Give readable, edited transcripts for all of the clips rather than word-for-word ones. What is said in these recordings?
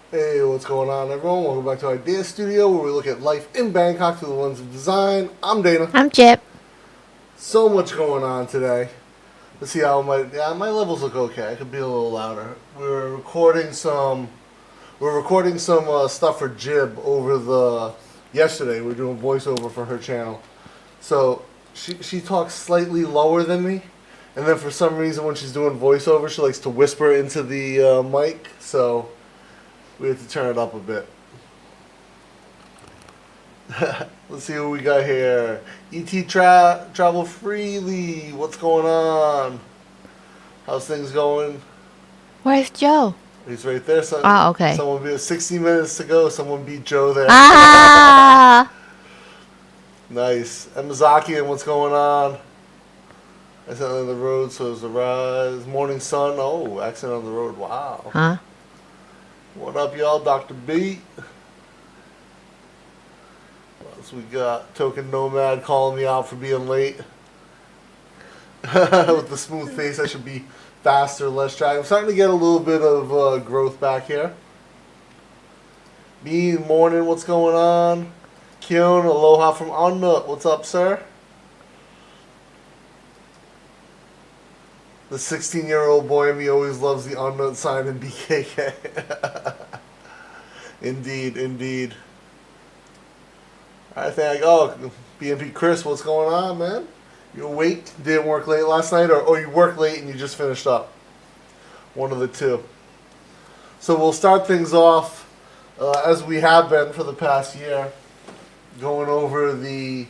Hey, what's going on, everyone? Welcome back to Idea Studio, where we look at life in Bangkok through the lens of design. I'm Dana. I'm Chip. So much going on today. Let's see how my levels look okay. I could be a little louder. We're recording some stuff for Jib over the yesterday. We're doing voiceover for her channel. So she talks slightly lower than me, and then for some reason when she's doing voiceover, she likes to whisper into the mic. So we have to turn it up a bit. Let's see what we got here. Travel freely. What's going on? How's things going? Where's Joe? He's right there. Oh, okay. Someone beat 60 minutes to go. Someone beat Joe there. Ah! Nice. And Mizaki, and what's going on? Accident on the road, so it's a rise. Morning sun. Oh, accident on the road. Wow. Huh? What up, y'all? Dr. B. What else we got? Token Nomad calling me out for being late. With the smooth face, I should be faster, less drag. I'm starting to get a little bit of growth back here. B, morning, what's going on? Kyon, aloha from Unnut. What's up, sir? The 16-year-old boy in me always loves the Unnut sign in BKK. Indeed. I think, BNP Chris, what's going on, man? You awake? Didn't work late last night, or you worked late and you just finished up? One of the two. So we'll start things off as we have been for the past year, going over the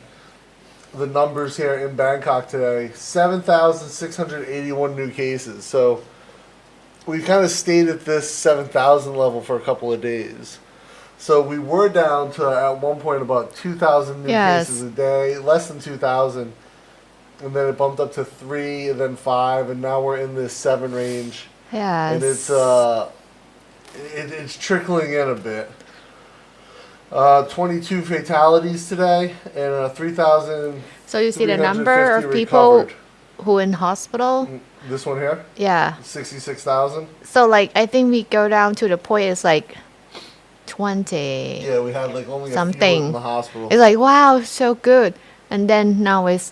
numbers here in Bangkok today. 7,681 new cases. So we kind of stayed at this 7,000 level for a couple of days. So we were down to, at one point, about 2,000 new cases a day, less than 2,000. And then it bumped up to 3, and then 5, and now we're in this 7 range. Yes. And it's trickling in a bit. 22 fatalities today, and 3,000. So you see the number of people who in hospital? This one here? Yeah. 66,000. So I think we go down to the point it's 20. Yeah, we had only something a few in the hospital. It's wow, so good. And then now it's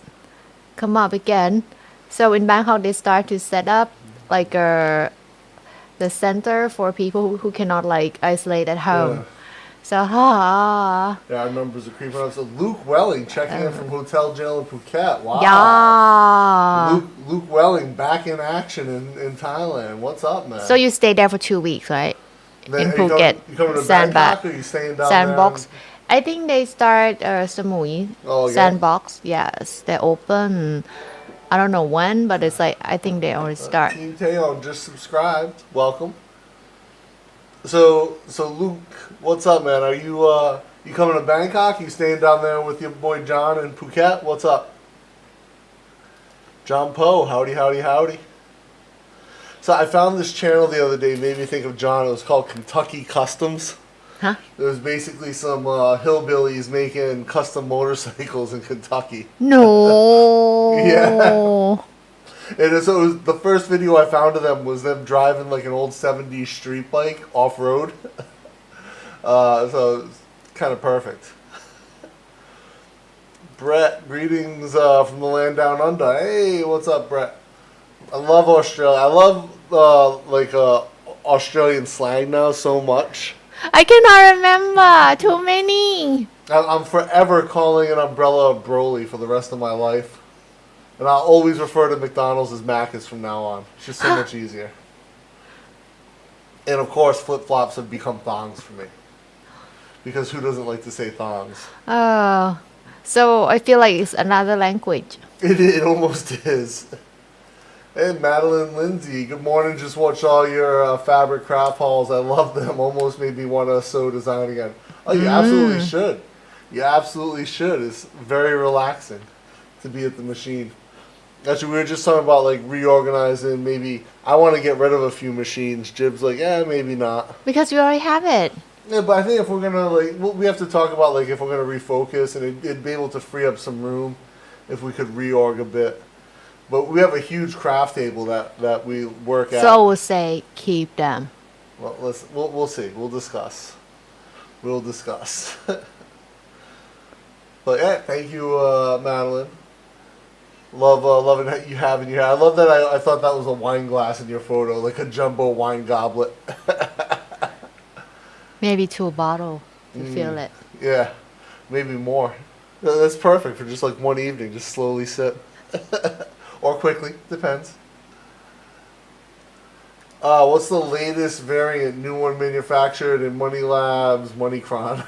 come up again. So in Bangkok they start to set up the center for people who cannot isolate at home. Yeah. So yeah, our numbers are creeping up. So Luke Welling checking in from Hotel Jail in Phuket. Wow. Yeah. Luke Welling back in action in Thailand. What's up, man? So you stay there for 2 weeks, right? In Phuket. You coming to Bangkok, or you staying down Sandbox. there? I think they start Samui. Oh, yeah. Sandbox. Yes, they open. I don't know when, but it's I think they already start. Team Taeyeon just subscribed. Welcome. So Luke, what's up, man? Are you coming to Bangkok? You staying down there with your boy John in Phuket? What's up? John Poe, howdy. So I found this channel the other day, made me think of John. It was called Kentucky Customs. Huh? It was basically some hillbillies making custom motorcycles in Kentucky. No. Yeah. And so it was, the first video I found of them was them driving an old 70s street bike off-road. So it's kind of perfect. Brett, greetings from the land down under. Hey, what's up, Brett? I love Australia. I love Australian slang now so much. I cannot remember. Too many. I'm forever calling an umbrella a Broly for the rest of my life. And I'll always refer to McDonald's as Macca's from now on. It's just so much easier. And of course, flip-flops have become thongs for me. Because who doesn't like to say thongs? Oh. So I feel like it's another language. It almost is. Hey, Madeline Lindsay. Good morning. Just watched all your fabric craft hauls. I love them. Almost made me want to sew design again. Oh, you absolutely should. You absolutely should. It's very relaxing to be at the machine. Actually, we were just talking about reorganizing. Maybe I want to get rid of a few machines. Jib's maybe not. Because you already have it. Yeah, but I think if we're gonna we have to talk about if we're gonna refocus, and it'd be able to free up some room if we could reorg a bit. But we have a huge craft table that we work at. So I would say keep them. Well, we'll see. We'll discuss. We'll discuss. But yeah, thank you, Madeline. Loving that you have in your hair. I love that. I thought that was a wine glass in your photo, like a jumbo wine goblet. Maybe 2 bottles to fill it. Yeah, maybe more. That's perfect for just like one evening. Just slowly sip, or quickly, depends. What's the latest variant? New one manufactured in Money Labs, MoneyCron.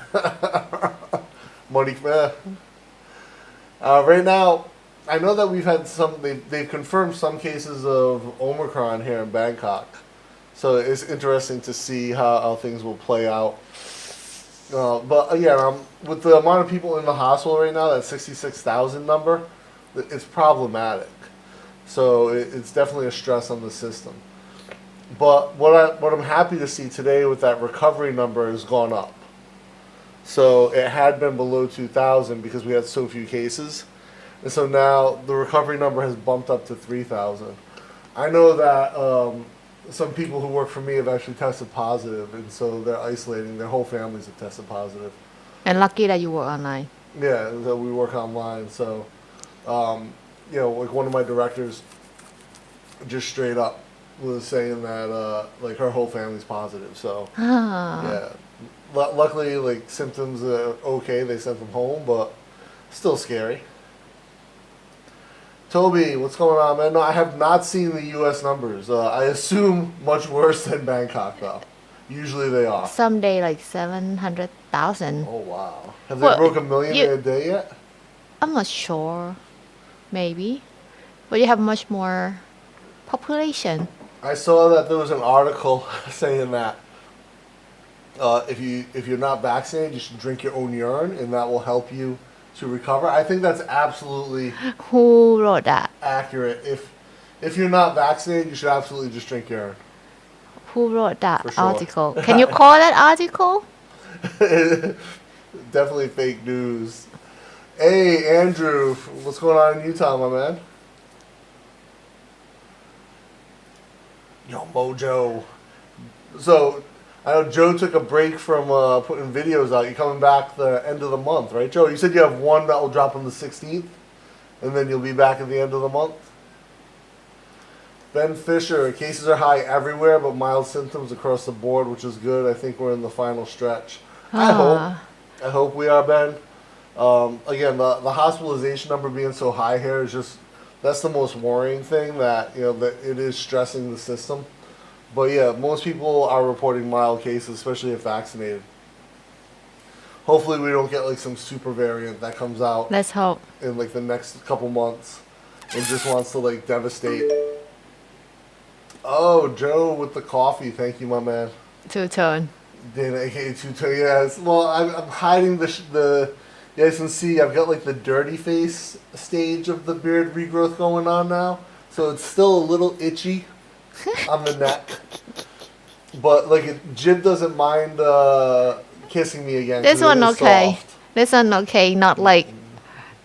Right now, I know that we've had they've confirmed some cases of Omicron here in Bangkok. So it's interesting to see how things will play out. But again, with the amount of people in the hospital right now, that 66,000 number, it's problematic. So it's definitely a stress on the system. But what I'm happy to see today with that recovery number has gone up. So it had been below 2,000 because we had so few cases. And so now the recovery number has bumped up to 3,000. I know that some people who work for me have actually tested positive, and so they're isolating. Their whole families have tested positive. And lucky that you work online. Yeah, that we work online. So, like one of my directors just straight up was saying that like her whole family's positive. So, yeah. Luckily, like symptoms are okay. They sent them home, but still scary. Toby, what's going on, man? No, I have not seen the U.S. numbers. I assume much worse than Bangkok, though. Usually they are. Someday like 700,000. Oh, wow. Have they broke 1 million in a day yet? I'm not sure. Maybe. But you have much more population. I saw that there was an article saying that if you're not vaccinated, you should drink your own urine, and that will help you to recover. I think that's absolutely Who wrote that? accurate. If you're not vaccinated, you should absolutely just drink urine. Who wrote that For sure. article? Can you call that article? Definitely fake news. Hey, Andrew, what's going on in Utah, my man? Yo, Mojo. So, I know Joe took a break from putting videos out. You're coming back the end of the month, right, Joe? You said you have one that will drop on the 16th, and then you'll be back at the end of the month? Ben Fisher, cases are high everywhere, but mild symptoms across the board, which is good. I think we're in the final stretch. I hope we are, Ben. Again, the hospitalization number being so high here is just, that's the most worrying thing, that that it is stressing the system. But yeah, most people are reporting mild cases, especially if vaccinated. Hopefully we don't get like some super variant that comes out. Let's hope. In like the next couple months and just wants to like devastate. Oh, Joe with the coffee. Thank you, my man. Two-tone. Dana, aka Two-Tone. Yes. Well, I'm hiding the. You guys can see I've got like the dirty face stage of the beard regrowth going on now, so it's still a little itchy on the neck. But like Jib doesn't mind kissing me again. This one okay. Soft. This one okay. Not like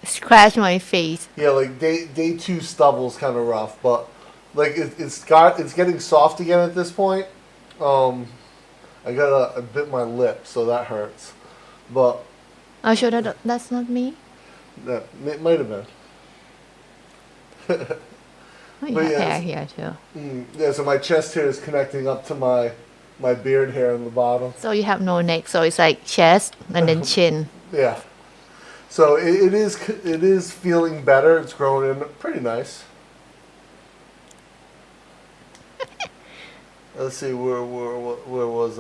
scratch my face. Yeah, like day 2 stubble's kind of rough, but like it's getting soft again at this point. I got a bit my lip, so that hurts. But I'm sure that's not me. that it might have been. Oh, you But have yeah, hair here too. Yeah, so my chest hair is connecting up to my beard hair in the bottom. So you have no neck, so it's like chest and then chin. Yeah. So it is feeling better. It's growing in pretty nice. Let's see, where was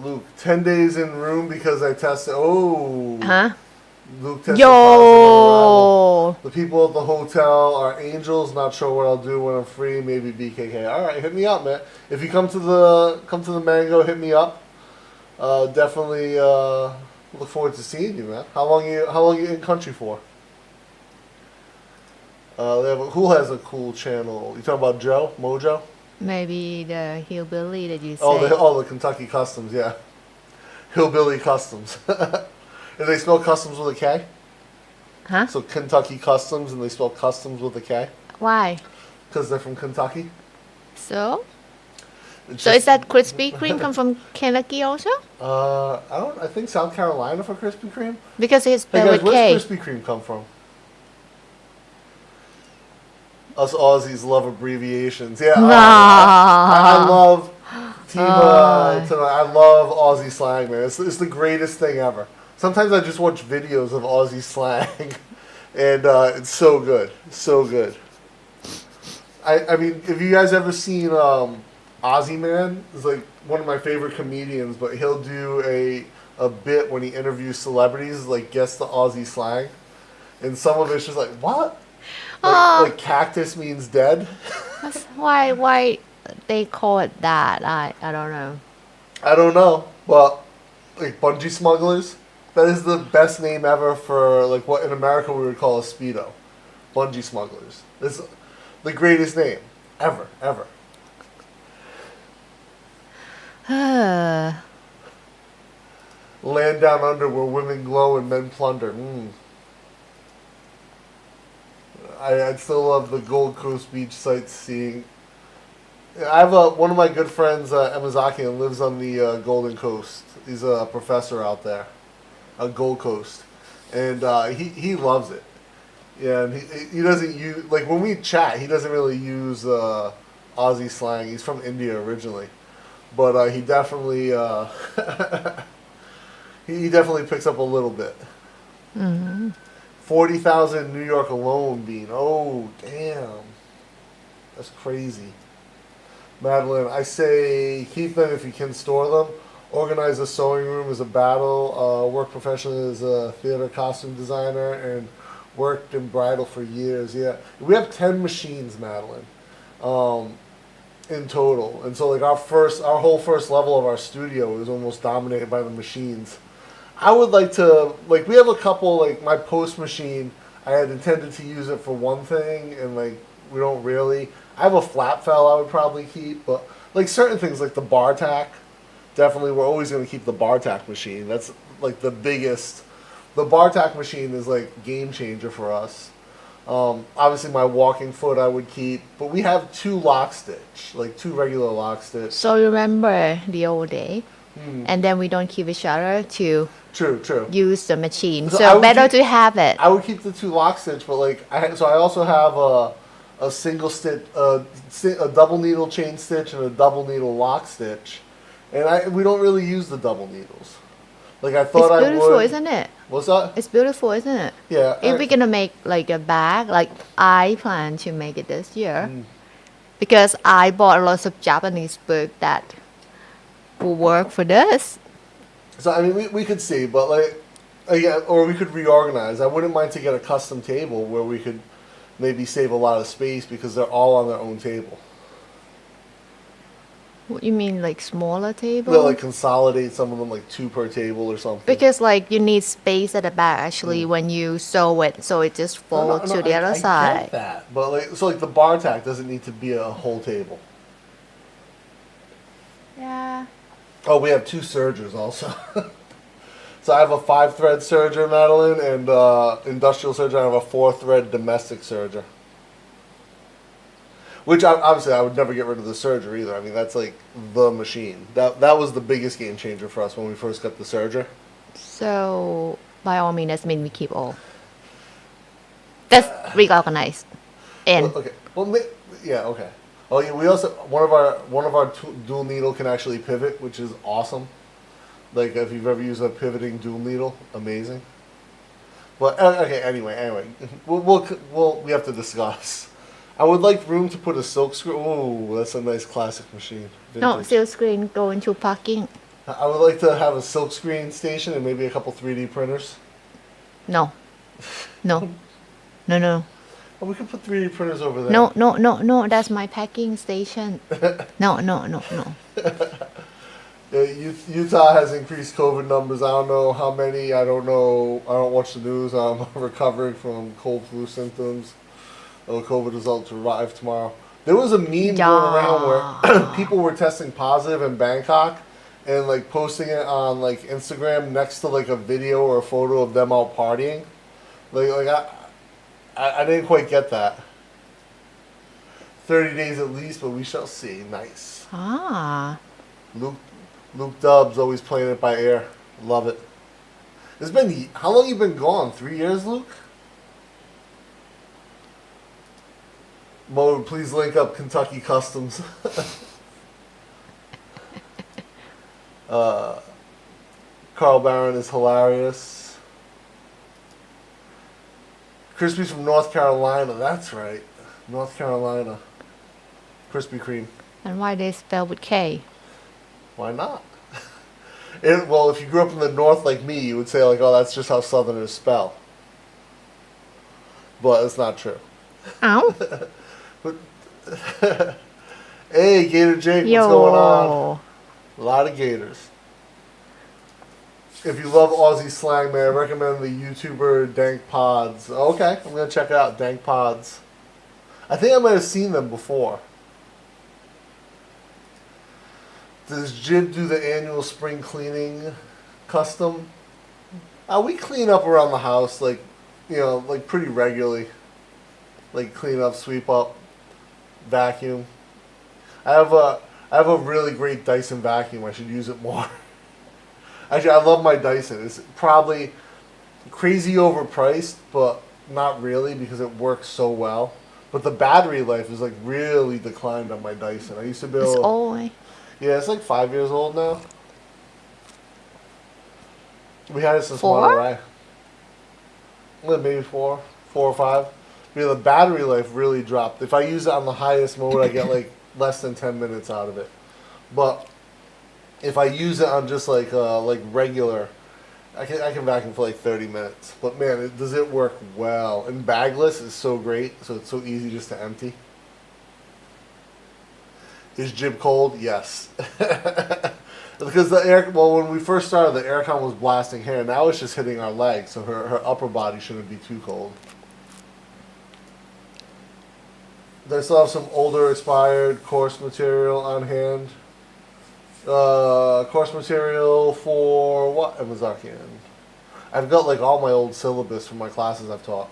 Luke? 10 days in room because I tested. Oh. Huh? Luke tested positive on arrival. Yo. The people at the hotel are angels. Not sure what I'll do when I'm free. Maybe BKK. All right, hit me up, man. If you come to the Mango, hit me up. Definitely look forward to seeing you, man. How long you in country for? Who has a cool channel? You talking about Joe Mojo? Maybe the hillbilly that you say. Oh, the Kentucky Customs, yeah. Hillbilly Customs. And they spell customs with a K? Huh? So Kentucky Customs, and they spell customs with a K? Why? Because they're from Kentucky. So? It's So just, is that Krispy Kreme come from Kentucky also? I think South Carolina for Krispy Kreme. Because it's Hey spelled guys, with where's K. Krispy Kreme come from? Us Aussies love abbreviations. Yeah, I love I love Aussie slang, man. It's the greatest thing ever. Sometimes I just watch videos of Aussie slang, and it's so good, so good. I mean, have you guys ever seen Ozzy Man? He's like one of my favorite comedians, but he'll do a bit when he interviews celebrities, like guess the Aussie slang, and some of it's just like what, like cactus means dead. That's why they call it that. I don't know. I don't know, but like bungee smugglers, that is the best name ever for like what in America we would call a speedo, bungee smugglers. It's the greatest name ever, ever. Land down under where women glow and men plunder. I'd still love the Gold Coast beach sightseeing. I have one of my good friends, Emazaki, and lives on the Golden Coast. He's a professor out there, Gold Coast, and he loves it. Yeah, and he doesn't use like when we chat, he doesn't really use Aussie slang. He's from India originally, but he definitely he definitely picks up a little bit. 40,000 in New York alone, Bean. Oh, damn. That's crazy. Madeline, I say keep them if you can store them. Organize a sewing room as a battle. Work professionally as a theater costume designer and worked in bridal for years. Yeah. We have 10 machines, Madeline, in total. And so like our whole first level of our studio is almost dominated by the machines. I would like to, like, we have a couple, like, my post machine, I had intended to use it for one thing, and, like, we don't really. I have a flat fell I would probably keep, but, like, certain things, like the bar tack, definitely, we're always going to keep the bar tack machine. That's, like, the biggest. The bar tack machine is, like, game changer for us. Obviously, my walking foot I would keep, but we have 2 lock stitch, like, 2 regular lock stitch. So remember the old day, and then we don't keep each other to True. use the machine. So So better to have it. I would keep the 2 lock stitch, but like I also have a single stitch, a double needle chain stitch and a double needle lock stitch, and we don't really use the double needles. Like I thought It's beautiful, I would. isn't it? What's that? It's beautiful, isn't it? Yeah. If we're gonna make like a bag, like I plan to make it this year, because I bought lots of Japanese book that will work for this. So I mean, we could see, but like, again, or we could reorganize. I wouldn't mind to get a custom table where we could maybe save a lot of space because they're all on their own table. What you mean, like smaller table? They'll like consolidate some of them, like 2 per table or something. Because like you need space at the back actually when you sew it, so it just folds to the other I side. get that, but like so like the bar tack doesn't need to be a whole table. Yeah. Oh, we have 2 sergers also. So I have a 5-thread serger, Madeline, and industrial serger. I have a 4-thread domestic serger. Which obviously I would never get rid of the serger either. I mean that's like the machine. That was the biggest game changer for us when we first got the serger. So by all means, that means we keep all. That's reorganized. And Well, okay. Well, yeah. Okay. Oh, yeah. We also one of our dual needle can actually pivot, which is awesome. Like if you've ever used a pivoting dual needle, amazing. But okay. Anyway, we have to discuss. I would like room to put a silk screen. Oh, that's a nice classic machine. no, Vintage. silk screen go into parking. I would like to have a silk screen station and maybe a couple 3D printers. No. No. No. Oh, we could put 3D printers over there. No. That's my packing station. No. Utah has increased COVID numbers. I don't know how many. I don't know. I don't watch the news. I'm recovering from cold flu symptoms. COVID results arrive tomorrow. There was a meme going around where people were testing positive in Bangkok and like posting it on like Instagram next to like a video or a photo of them out partying. Like I didn't quite get that. 30 days at least, but we shall see. Nice. Ah. Luke Dubs always playing it by ear. Love it. It's been, how long you been gone? 3 years, Luke? Mo, please link up Kentucky Customs. Carl Barron is hilarious. Crispy's from North Carolina. That's right. North Carolina. Krispy Kreme. And why they spell with K? Why not? Well, if you grew up in the North like me, you would say, like, oh, that's just how Southerners spell. But it's not true. Ow. Hey, Gator Jake, what's going on? A lot of gators. If you love Aussie slang, man, I recommend the YouTuber Dank Pods. Okay, I'm going to check it out, Dank Pods. I think I might have seen them before. Does Jib do the annual spring cleaning custom? We clean up around the house, like, you know, like pretty regularly. Like clean up, sweep up, vacuum. I have a really great Dyson vacuum. I should use it more. Actually, I love my Dyson. It's probably crazy overpriced, but not really because it works so well. But the battery life is like really declined on my Dyson. I used to be able. It's old. Yeah, it's like 5 years old now. We had it since 4? Monterey. Well, maybe 4 or 5. Yeah, the battery life really dropped. If I use it on the highest mode, I get like less than 10 minutes out of it. But if I use it on just like regular, I can vacuum for like 30 minutes. But man, does it work well? And bagless is so great, so it's so easy just to empty. Is Jib cold? Yes. Because when we first started, the aircon was blasting hair. Now it's just hitting our legs, so her upper body shouldn't be too cold. I still have some older expired course material on hand. Course material for what? Amazakian. I've got like all my old syllabus from my classes I've taught.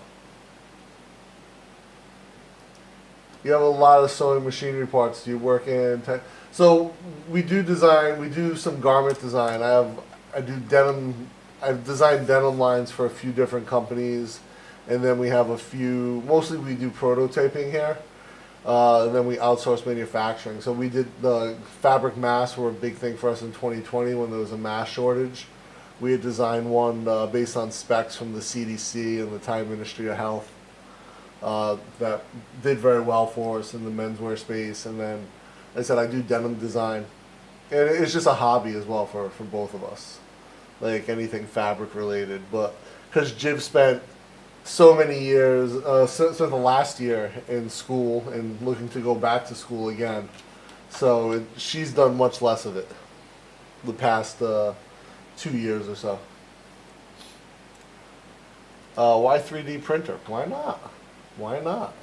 You have a lot of sewing machinery parts. Do you work in so we do design. We do some garment design. I do denim. I've designed denim lines for a few different companies, and then we have a few. Mostly we do prototyping here, and then we outsource manufacturing. So we did the fabric masks were a big thing for us in 2020 when there was a mask shortage. We had designed one based on specs from the CDC and the Thai Ministry of Health. That did very well for us in the menswear space, and then like I said, I do denim design, and it's just a hobby as well for both of us, like anything fabric related. But because Jib spent so many years, since the last year in school and looking to go back to school again, so she's done much less of it the past 2 years or so. Why 3D printer? Why not? Why not?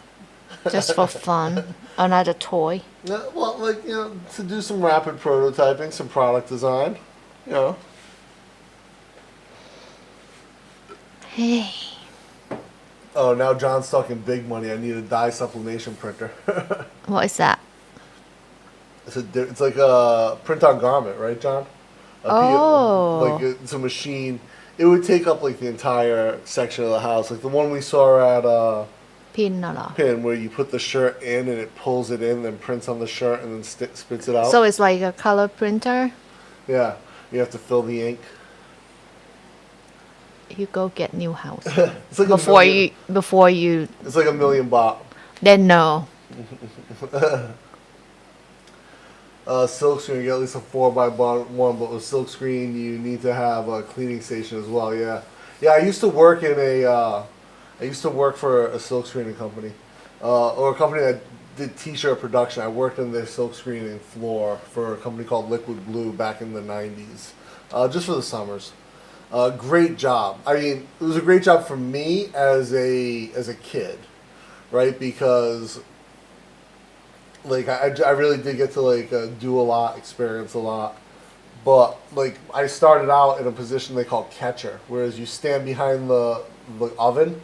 Just for fun. Another toy. Yeah, well, like, you know, to do some rapid prototyping, some product design, you know. Hey. Oh, now John's talking big money. I need a dye sublimation printer. What is that? It's like a print on garment, right, John? Oh. Like it's a machine. It would take up like the entire section of the house, like the one we saw at Pin น่ะเหรอ Pin, where you put the shirt in and it pulls it in, then prints on the shirt and then spits it out. So it's like a color printer. Yeah, you have to fill the ink. You go get new house. It's like before you It's like $1 million baht. then no. Silk screen, you get at least a 4x1, but with silk screen you need to have a cleaning station as well. Yeah. I used to work in for a silk screening company, or a company that did T-shirt production. I worked in their silk screening floor for a company called Liquid Blue back in the '90s, just for the summers. Great job. I mean, it was a great job for me as a kid, right? Because like I really did get to like do a lot, experience a lot. But like I started out in a position they call catcher, whereas you stand behind the oven,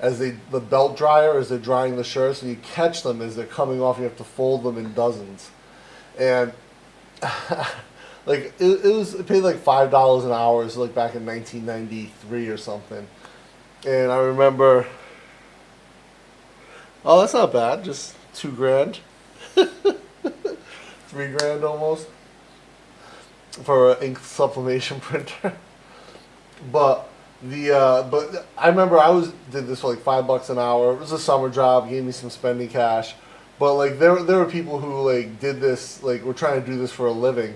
as the belt dryer as they're drying the shirts, and you catch them as they're coming off. You have to fold them in dozens, and like it paid like $5 an hour. It was like back in 1993 or something, and I remember. Oh, that's not bad. Just $2,000, $3,000 almost for an ink sublimation printer. But but I remember did this for like $5 an hour. It was a summer job, gave me some spending cash. But like there were people who like did this, like were trying to do this for a living.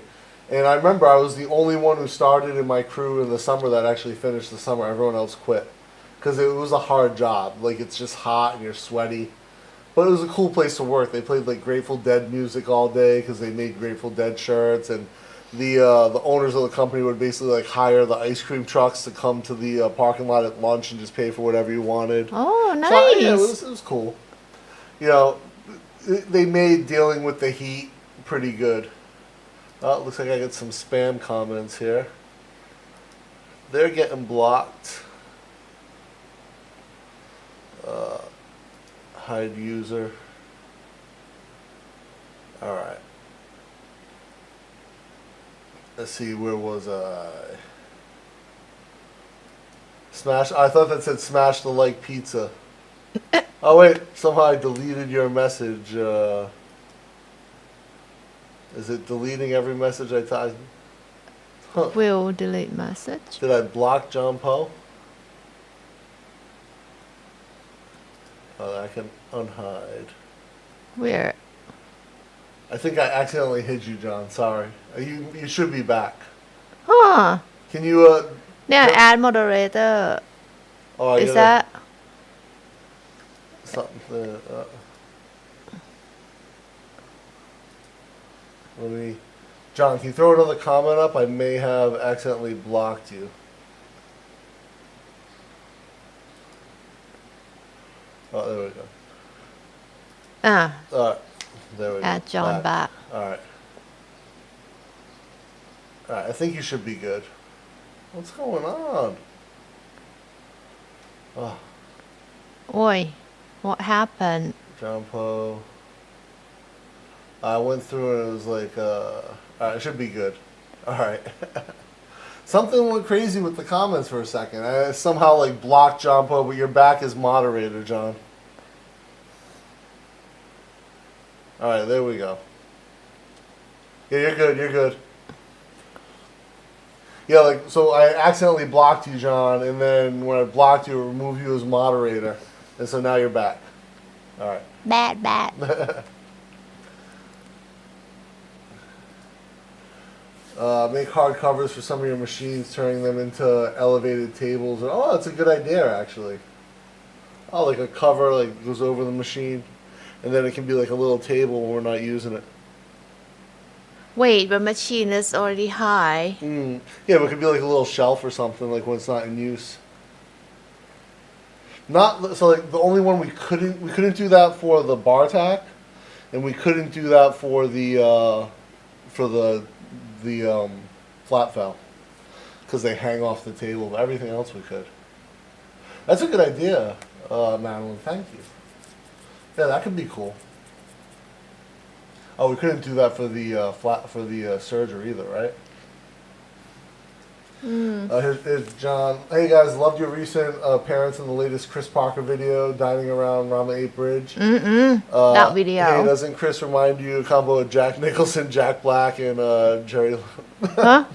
And I remember I was the only one who started in my crew in the summer that actually finished the summer. Everyone else quit because it was a hard job. Like it's just hot and you're sweaty. But it was a cool place to work. They played like Grateful Dead music all day because they made Grateful Dead shirts, and the owners of the company would basically like hire the ice cream trucks to come to the parking lot at lunch and just pay for whatever you wanted. Oh, nice. So, yeah, it was cool. You know, they made dealing with the heat pretty good. Oh, it looks like I got some spam comments here. They're getting blocked. Hide user. Alright. Let's see, where was I? Smash. I thought that said smash the like pizza. Oh wait, somehow I deleted your message. Is it deleting every message I type? Huh. Will delete message. Did I block John Poe? Oh, I can unhide. Where? I think I accidentally hid you, John. Sorry. You should be back. Huh. Can you Yeah, add moderator. Oh, Is that? something? Let me. John, can you throw another comment up? I may have accidentally blocked you. Oh, there we go. There we go. Add John back. Alright. Alright, I think you should be good. What's going on? Oh, Oi, what happened? John Poe. I went through and it was like, alright, it should be good. Alright. Something went crazy with the comments for a second. I somehow like blocked John Poe, but you're back as moderator, John. Alright, there we go. Yeah, you're good, you're good. Yeah, like, so I accidentally blocked you, John, and then when I blocked you, it removed you as moderator. And so now you're back. Alright. Bad. Make hard covers for some of your machines, turning them into elevated tables. Oh, that's a good idea, actually. Oh, like a cover, like goes over the machine, and then it can be like a little table when we're not using it. Wait, the machine is already high. Yeah, but it could be like a little shelf or something, like when it's not in use. Not so like the only one we couldn't do that for the bar tack, and we couldn't do that for the flat fell, because they hang off the table. But everything else we could. That's a good idea, Madeline. Thank you. Yeah, that could be cool. Oh, we couldn't do that for the serger either, right? Here's John. Hey guys, loved your recent appearance in the latest Chris Parker video, dining around Rama 8 Bridge. That video. Hey, doesn't Chris remind you of a combo of Jack Nicholson, Jack Black, and Jerry? Huh?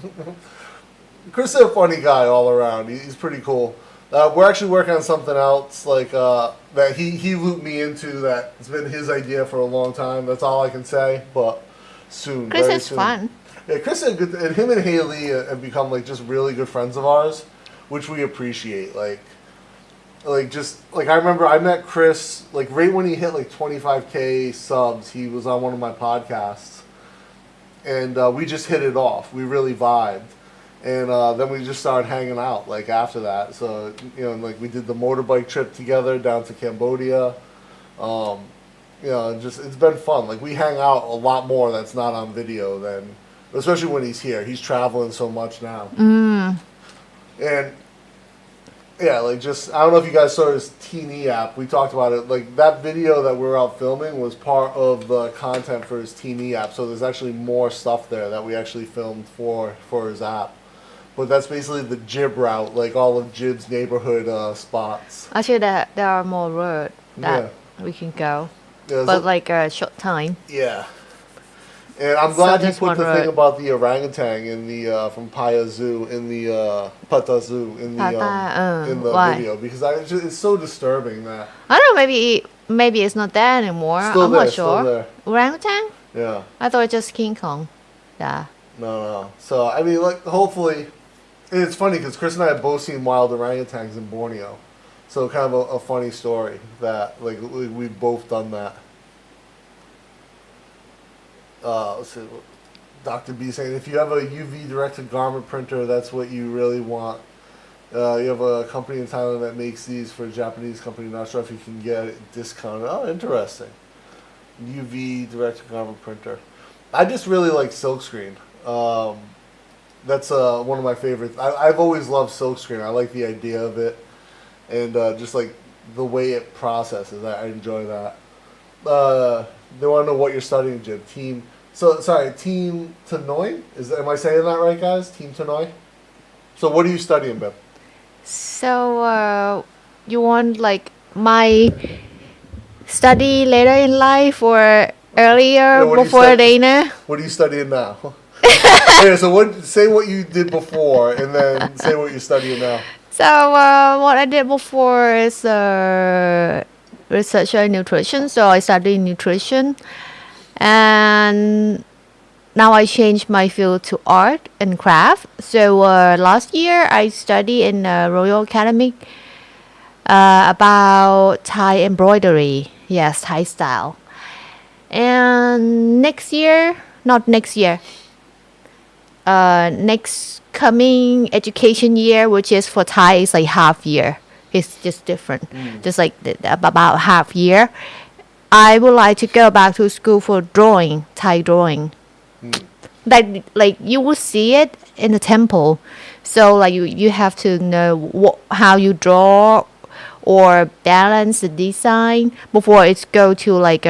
Chris is a funny guy all around. He's pretty cool. We're actually working on something else like that he looped me into. That it's been his idea for a long time. That's all I can say. But soon, Chris very is soon. fun. Yeah, Chris is good, and him and Haley have become like just really good friends of ours, which we appreciate. Like just like I remember I met Chris like right when he hit like 25K subs. He was on one of my podcasts, and we just hit it off. We really vibed. And then we just started hanging out, like, after that. So, you know, like, we did the motorbike trip together down to Cambodia. You know, just, it's been fun. Like, we hang out a lot more that's not on video than, especially when he's here. He's traveling so much now. And Yeah, like just I don't know if you guys saw his Teeny app. We talked about it. Like that video that we were out filming was part of the content for his Teeny app. So there's actually more stuff there that we actually filmed for his app. But that's basically the Jib route, like all of Jib's neighborhood spots. Actually, there are more roads that we can go, Yeah, but like a short time. yeah. And I'm glad you put the thing about the orangutan in the from Paya Zoo in the Pata Zoo in the video because it's so disturbing that I don't know. Maybe it's not there anymore. I'm not sure. Orangutan? Yeah. I thought it was just King Kong. Yeah. No. So I mean, like, hopefully, it's funny because Chris and I have both seen wild orangutans in Borneo, so kind of a funny story that like we've both done that. Let's see, Dr. B saying if you have a UV directed garment printer, that's what you really want. You have a company in Thailand that makes these for a Japanese company. Not sure if you can get it discounted. Oh, interesting. UV directed garment printer. I just really like silkscreen. That's one of my favorites. I've always loved silkscreen. I like the idea of it, and just like the way it processes. I enjoy that. They want to know what you're studying, Jim. Team Tanoi? Am I saying that right, guys? Team Tanoi? So what are you studying, Beb? So you want like my study later in life or earlier before dinner? What are you studying now? Yeah, so say what you did before and then say what you're studying now. So what I did before is research in nutrition. So I studied nutrition, and now I changed my field to art and craft. So last year I studied in Royal Academy about Thai embroidery. Yes, Thai style. And next coming education year, which is for Thai, is like half year. It's just different. Just like about half year. I would like to go back to school for drawing, Thai drawing. Like you will see it in the temple. So like you have to know how you draw or balance the design before it's go to like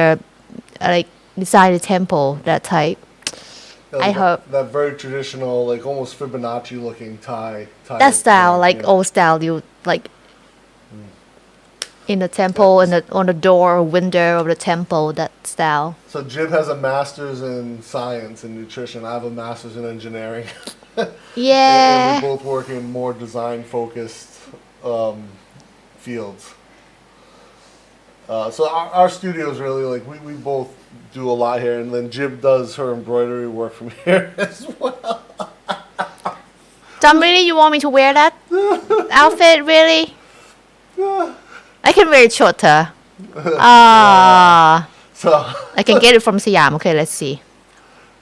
design the temple, that type. I hope that very traditional, like almost Fibonacci looking Thai. That style, old style, you like in the temple and on the door or window of the temple, that style. So Jib has a master's in science and nutrition. I have a master's in engineering. Yeah. And we both work in more design focused fields. So our studio is really like we both do a lot here, and then Jib does her embroidery work from here as well. Tom, really, you want me to wear that outfit? Really? I can wear it shorter. So I can get it from Siam. Okay, let's see.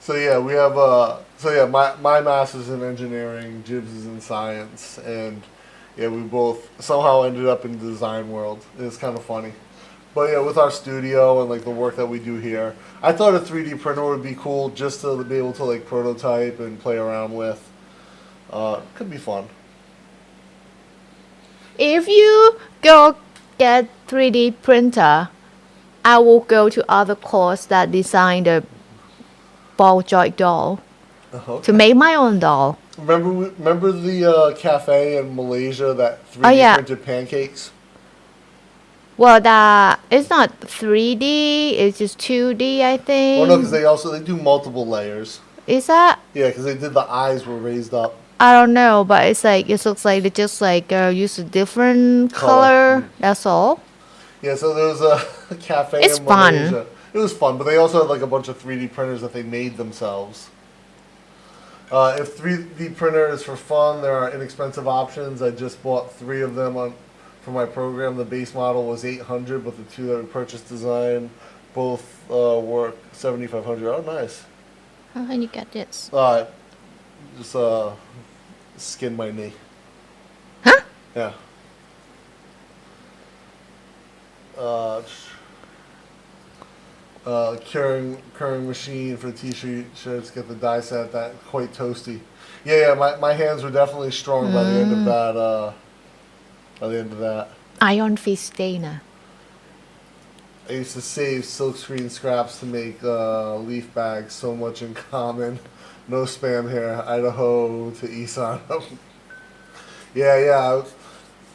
So yeah, we have my master's in engineering, Jib's is in science, and yeah, we both somehow ended up in the design world. It's kind of funny. But yeah, with our studio and like the work that we do here, I thought a 3D printer would be cool just to be able to like prototype and play around with. Could be fun. If you go get 3D printer, I will go to other course that design the ball joint doll to make my own doll. Remember the cafe in Malaysia that 3D printed pancakes? Well, it's not 3D. It's just 2D, I think. Well, no, because they do multiple layers. Is that? Yeah, because they did the eyes were raised up. I don't know, but it looks like they just like use a different color. That's all. Yeah, so there was a cafe in Malaysia. Fun. It was fun, but they also had like a bunch of 3D printers that they made themselves. If 3D printer is for fun, there are inexpensive options. I just bought 3 of them for my program. The base model was $800, but the 2 that we purchased design both were $7,500. Oh, nice. How can you get this? Just skinned my knee. Huh? Yeah. Curing machine for the t-shirts. Get the die set. That quite toasty. Yeah. My hands were definitely strong by the end of by the end of that. Iron Fist Day นะ I used to save silkscreen scraps to make leaf bags. So much in common. No spam here. Idaho to Isan. yeah.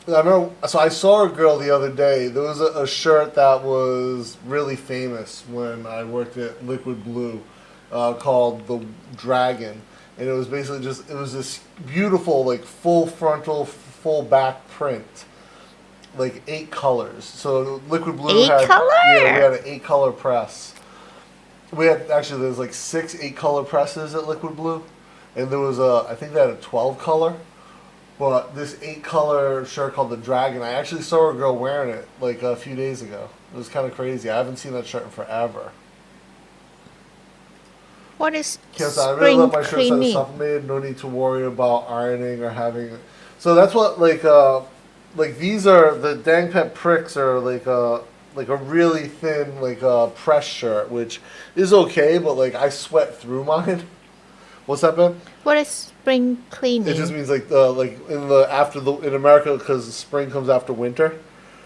I remember. So I saw a girl the other day. There was a shirt that was really famous when I worked at Liquid Blue, called the Dragon, and it was basically it was this beautiful like full frontal, full back print. Like 8 colors. So Liquid Blue Eight color? Yeah, we had an 8-color press. We had actually there's like 6 8-color presses at Liquid Blue, and there was I think they had a 12-color. But this 8-color shirt called the Dragon, I actually saw a girl wearing it like a few days ago. It was kind of crazy. I haven't seen that shirt in forever. What is Yes, I really spring love my shirts that are cleaning? sublimated. No need to worry about ironing or having. So that's what like these are the Dang Pet Pricks are like a really thin press shirt, which is okay, but like I sweat through mine. What's that, Ben? What is spring cleaning? It just means like in America because spring comes after winter.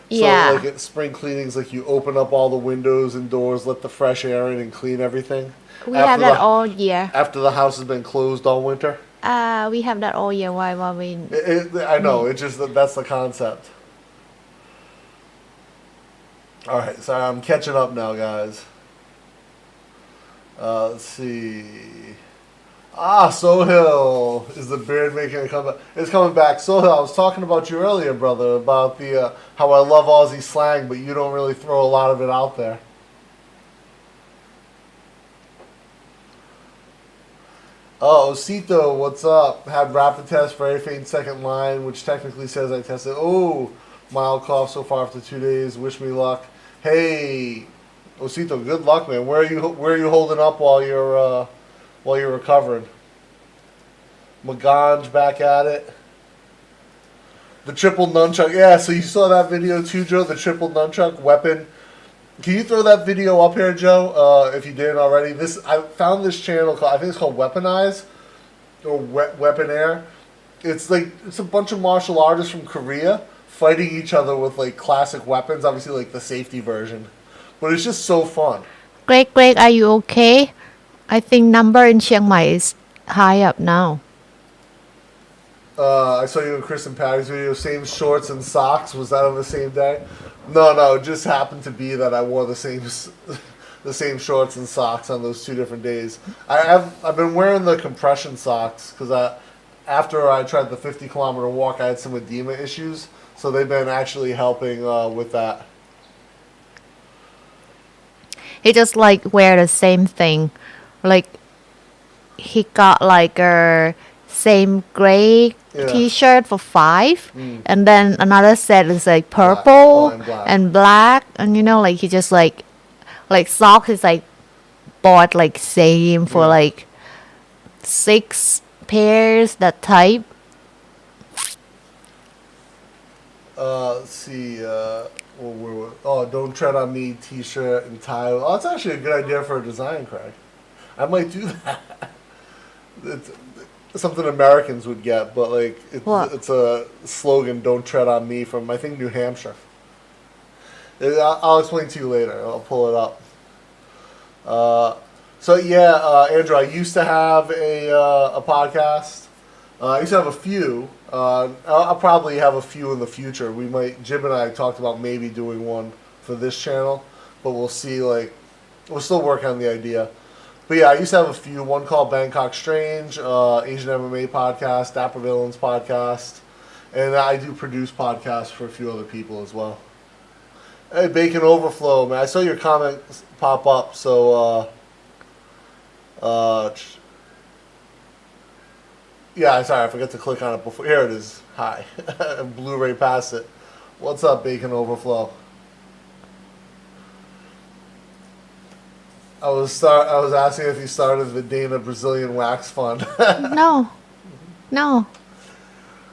So Yeah. like spring cleaning's like you open up all the windows and doors, let the fresh air in, and clean everything. We have that all year. After the house has been closed all winter. We have that all year. Why we? I know. It's just that's the concept. All right, sorry, I'm catching up now, guys. Let's see. Sohail is the beard making a comeback. It's coming back. Sohail, I was talking about you earlier, brother, about the how I love Aussie slang, but you don't really throw a lot of it out there. Oh, Osito, what's up? Had rapid test, very faint second line, which technically says I tested. Oh, mild cough so far after 2 days. Wish me luck. Hey, Osito, good luck, man. Where are you holding up while you're recovering? Maganj back at it. The triple nunchuck. Yeah, so you saw that video too, Joe. The triple nunchuck weapon. Can you throw that video up here, Joe? If you didn't already, I found this channel called, I think it's called Weaponize or Weapon Air. It's a bunch of martial artists from Korea fighting each other with like classic weapons, obviously like the safety version. But it's just so fun. Greg, are you okay? I think number in Chiang Mai is high up now. I saw you in Chris and Patty's video. Same shorts and socks. Was that on the same day? No. It just happened to be that I wore the same shorts and socks on those 2 different days. I've been wearing the compression socks because after I tried the 50-kilometer walk, I had some edema issues, so they've been actually helping with that. He just like wear the same thing, like he got like a same gray T-shirt for $5, and then another set is like purple and black, and like he just like socks is like bought like same for like 6 pairs that type. Let's see. Don't tread on me T-shirt and tie. Oh, that's actually a good idea for a design, Craig. I might do that. It's something Americans would get, but like it's a slogan. Don't tread on me from I think New Hampshire. I'll explain to you later. I'll pull it up. Andrew, I used to have a podcast. I used to have a few. I'll probably have a few in the future. Jim and I talked about maybe doing one for this channel, but we'll see. Like, we're still working on the idea. But yeah, I used to have a few. One called Bangkok Strange, Asian MMA podcast, Dapper Villains podcast, and I do produce podcasts for a few other people as well. Hey, Bacon Overflow, man! I saw your comment pop up, so yeah, sorry, I forgot to click on it before. Here it is. Hi, Blu-ray past it. What's up, Bacon Overflow? I was asking if you started the Dana Brazilian Wax Fund. No.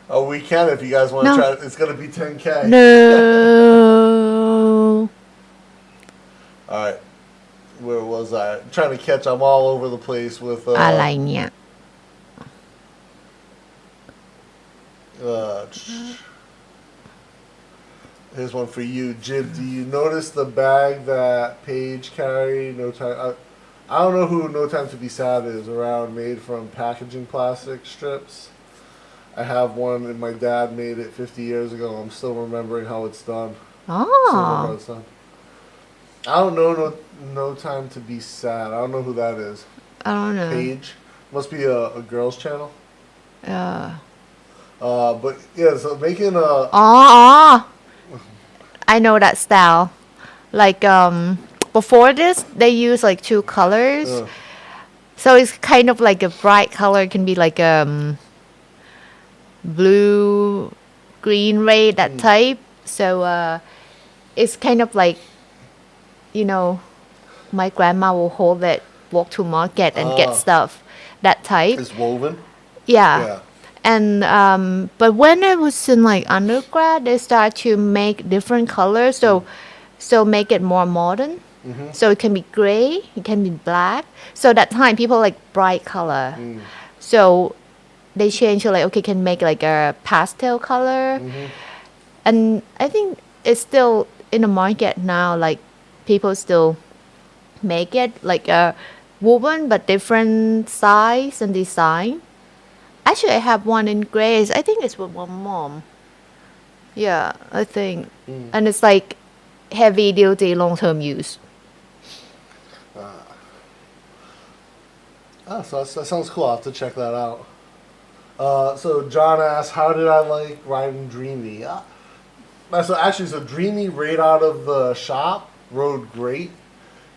Oh, we can if you guys want to try it. It's going to be 10K. No. All right. Where was I? I'm trying to catch. I'm all over the place with... อะไรเนี่ย I Here's one for you, Jib. Do you notice the bag that Paige carried? No time. I don't know who No Time to Be Sad is. Around, made from packaging plastic strips. I have one, and my dad made it 50 years ago. I'm still remembering how it's done. Still remember how Oh, it's done. I don't know. No Time to Be Sad. I don't know who that is. I don't know. Paige. Must be a girls' channel. Yeah. But yeah, so making a. Oh, I know that style. Like before this, they use like two colors. So it's kind of like a bright color. It can be like blue, green, red, that type. So it's kind of like, you know, my grandma will hold it, walk to market and get stuff, that type. It's woven. Yeah. Yeah. And but when I was in like undergrad, they start to make different colors. So make it more modern. So it can be gray, it can be black. So that time people like bright color. So they change to like, okay, can make like a pastel color. And I think it's still in the market now. Like people still make it like a woven but different size and design. Actually, I have one in gray. I think it's with my mom. Yeah, I think. And it's like heavy duty long term use. So that sounds cool. I'll have to check that out. So John asked, how did I like riding Dreamy? So Dreamy right out of the shop rode great.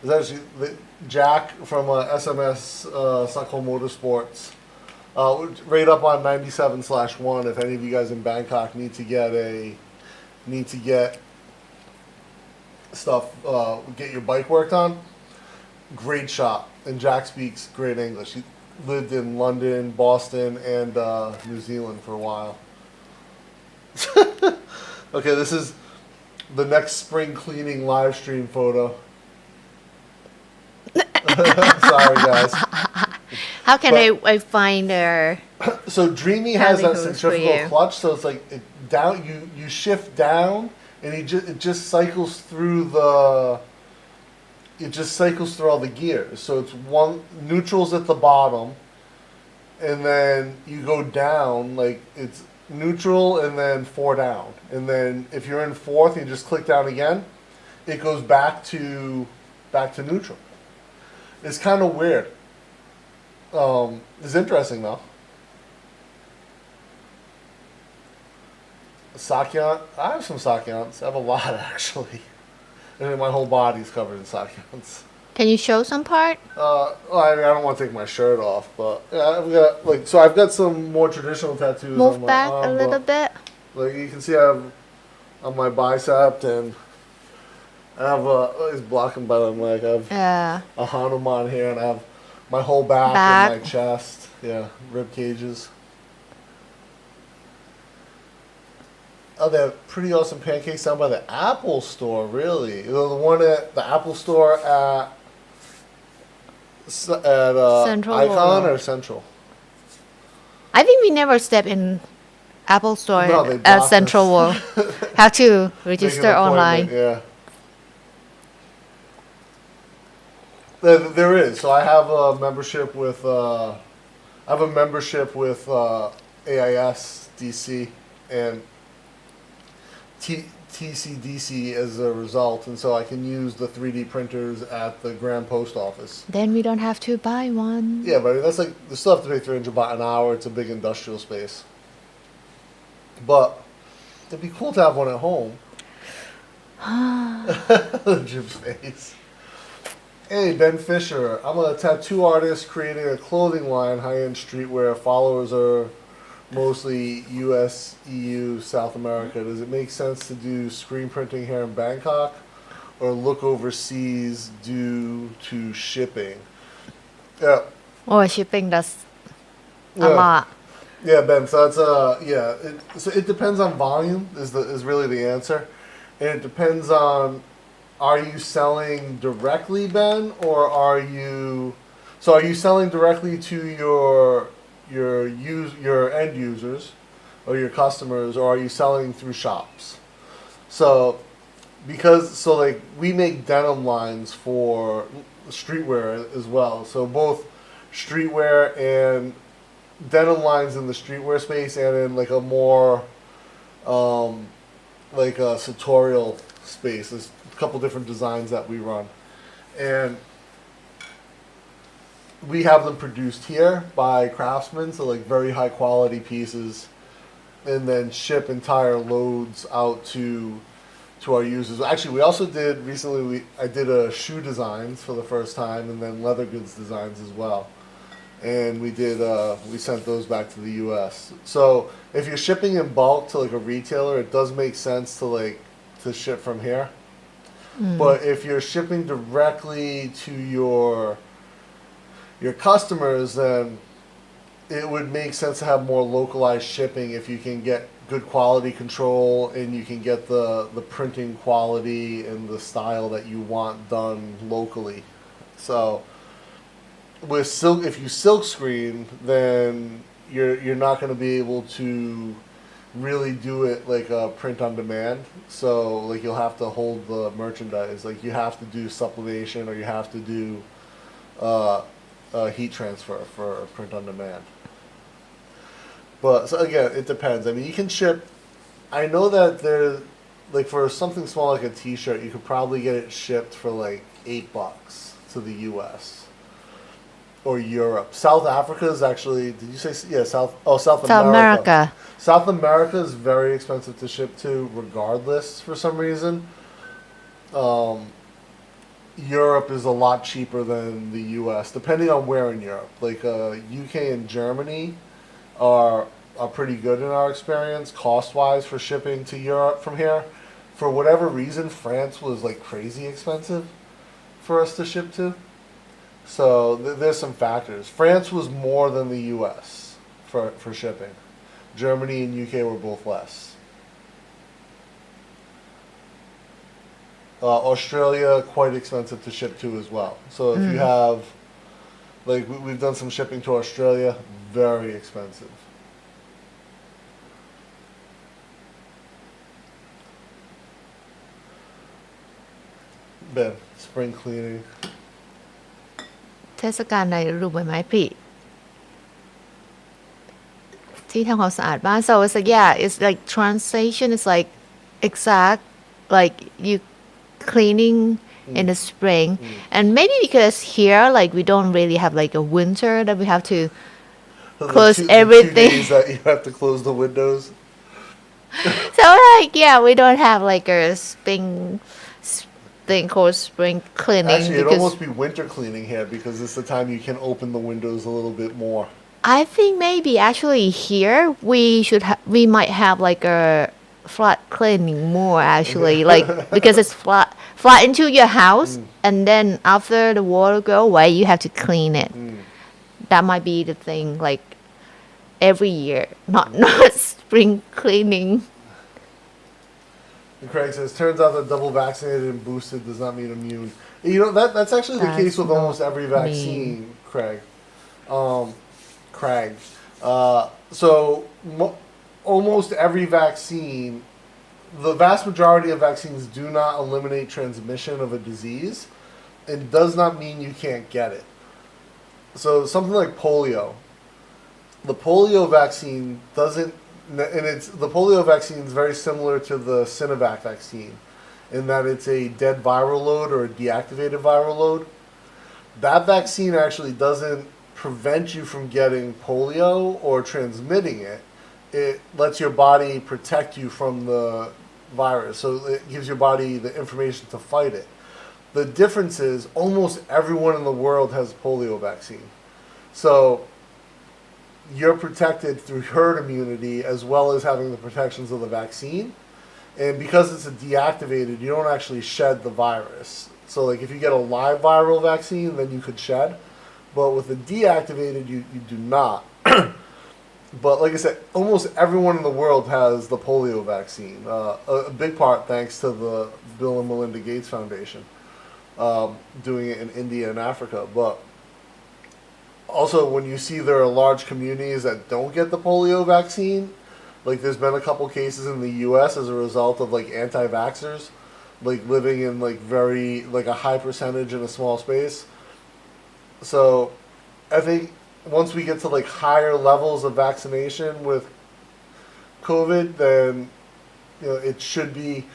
It's actually Jack from SMS Suckle Motorsports. Right up on 97/1. If any of you guys in Bangkok need to get stuff, get your bike worked on. Great shop, and Jack speaks great English. He lived in London, Boston, and New Zealand for a while. Okay, this is the next spring cleaning live stream photo. Sorry, guys. How can I find their. So Dreamy has that How's it for centrifugal you? clutch, so it's like down. You shift down, and it just cycles through the. It just cycles through all the gears. So it's one neutral's at the bottom, and then you go down like it's neutral and then 4 down, and then if you're in fourth, you just click down again. It goes back to neutral. It's kind of weird. It's interesting though. Sakyant. I have some sakyants. I have a lot actually. I mean, my whole body's covered in sakyants. Can you show some part? Well, I mean, I don't want to take my shirt off, but yeah, I've got some more traditional tattoos on Move my back arm, a little bit. Like you can see, I have on my bicep, and I have it's blocking by my leg. I have Yeah. a Hanuman here, and I have my whole back and my chest. Yeah, rib cages. Oh, they have pretty awesome pancakes down by the Apple store, really. The one at the Apple store at Central Icon or- or Central? I think we never step in Apple Store No, they at blocked Central us. World. Have to Make an register online. appointment, yeah. There is. So I have a membership with AIS DC and TCDC as a result, and so I can use the 3D printers at the Grand Post Office. Then we don't have to buy one. Yeah, but I mean, that's like they still have to pay $300 an hour. It's a big industrial space, but it'd be cool to have one at home. Jim's face. Hey, Ben Fisher. I'm a tattoo artist creating a clothing line, high-end streetwear. Followers are mostly U.S., EU, South America. Does it make sense to do screen printing here in Bangkok or look overseas due to shipping? Yeah. Oh, shipping, that's a Yeah. lot. Yeah, Ben. So that's so it depends on volume is really the answer, and it depends on are you selling directly, Ben, or are you selling directly to your end users or your customers, or are you selling through shops? So like we make denim lines for streetwear as well. So both streetwear and denim lines in the streetwear space and in like a more like a sartorial space. There's a couple different designs that we run. And we have them produced here by craftsmen, so like very high quality pieces, and then ship entire loads out to our users. Actually, we also did recently. I did a shoe designs for the first time, and then leather goods designs as well. And we sent those back to the U.S. So if you're shipping in bulk to like a retailer, it does make sense to ship from here. But if you're shipping directly to your customers, then it would make sense to have more localized shipping if you can get good quality control and you can get the printing quality and the style that you want done locally. So with silk, if you silk screen, then you're not going to be able to really do it like a print on demand. So like you'll have to hold the merchandise. Like you have to do sublimation or you have to do heat transfer for print on demand. But so again, it depends. I mean, you can ship. I know that there's like for something small like a T-shirt, you could probably get it shipped for like $8 to the U.S. or Europe. South Africa is actually. Did you say South South America. South America is very expensive to ship to, regardless for some reason. Europe is a lot cheaper than the U.S. depending on where in Europe. Like UK and Germany are pretty good in our experience, cost-wise, for shipping to Europe from here. For whatever reason, France was like crazy expensive for us to ship to. So there's some factors. France was more than the U.S. for shipping. Germany and UK were both less. Australia, quite expensive to ship to as well. So if you have, like we've done some shipping to Australia, very expensive. Ben, spring cleaning. เทศกาลในฤดูใบไม้ผลิที่ทำความสะอาดบ้าน so it's like yeah it's like translation is like exact like you cleaning in the spring and maybe because here like we don't really have like a winter that we have to close everything. 2 days that you have to close the windows. So like yeah we don't have like a spring thing called spring cleaning. Actually, it'd almost be winter cleaning here because it's the time you can open the windows a little bit more. I think maybe actually here we might have like a flat cleaning more actually like because it's flat into your house and then after the water go away you have to clean it. That might be the thing like every year not spring cleaning. And Craig says, turns out that double vaccinated and boosted does not mean immune. You know, that's actually the case with almost every vaccine, Craig. Almost every vaccine, the vast majority of vaccines do not eliminate transmission of a disease. It does not mean you can't get it. So something like polio. The polio vaccine doesn't, and the polio vaccine is very similar to the Sinovac vaccine in that it's a dead viral load or a deactivated viral load. That vaccine actually doesn't prevent you from getting polio or transmitting it. It lets your body protect you from the virus. So it gives your body the information to fight it. The difference is almost everyone in the world has a polio vaccine. So you're protected through herd immunity as well as having the protections of the vaccine. And because it's a deactivated, you don't actually shed the virus. So like if you get a live viral vaccine, then you could shed. But with the deactivated, you do not. But like I said, almost everyone in the world has the polio vaccine. A big part thanks to the Bill and Melinda Gates Foundation doing it in India and Africa. But also when you see there are large communities that don't get the polio vaccine, Like there's been a couple cases in the U.S. as a result of like anti-vaxxers, like living in like very like a high percentage in a small space. So, I think once we get to like higher levels of vaccination with COVID, then it should be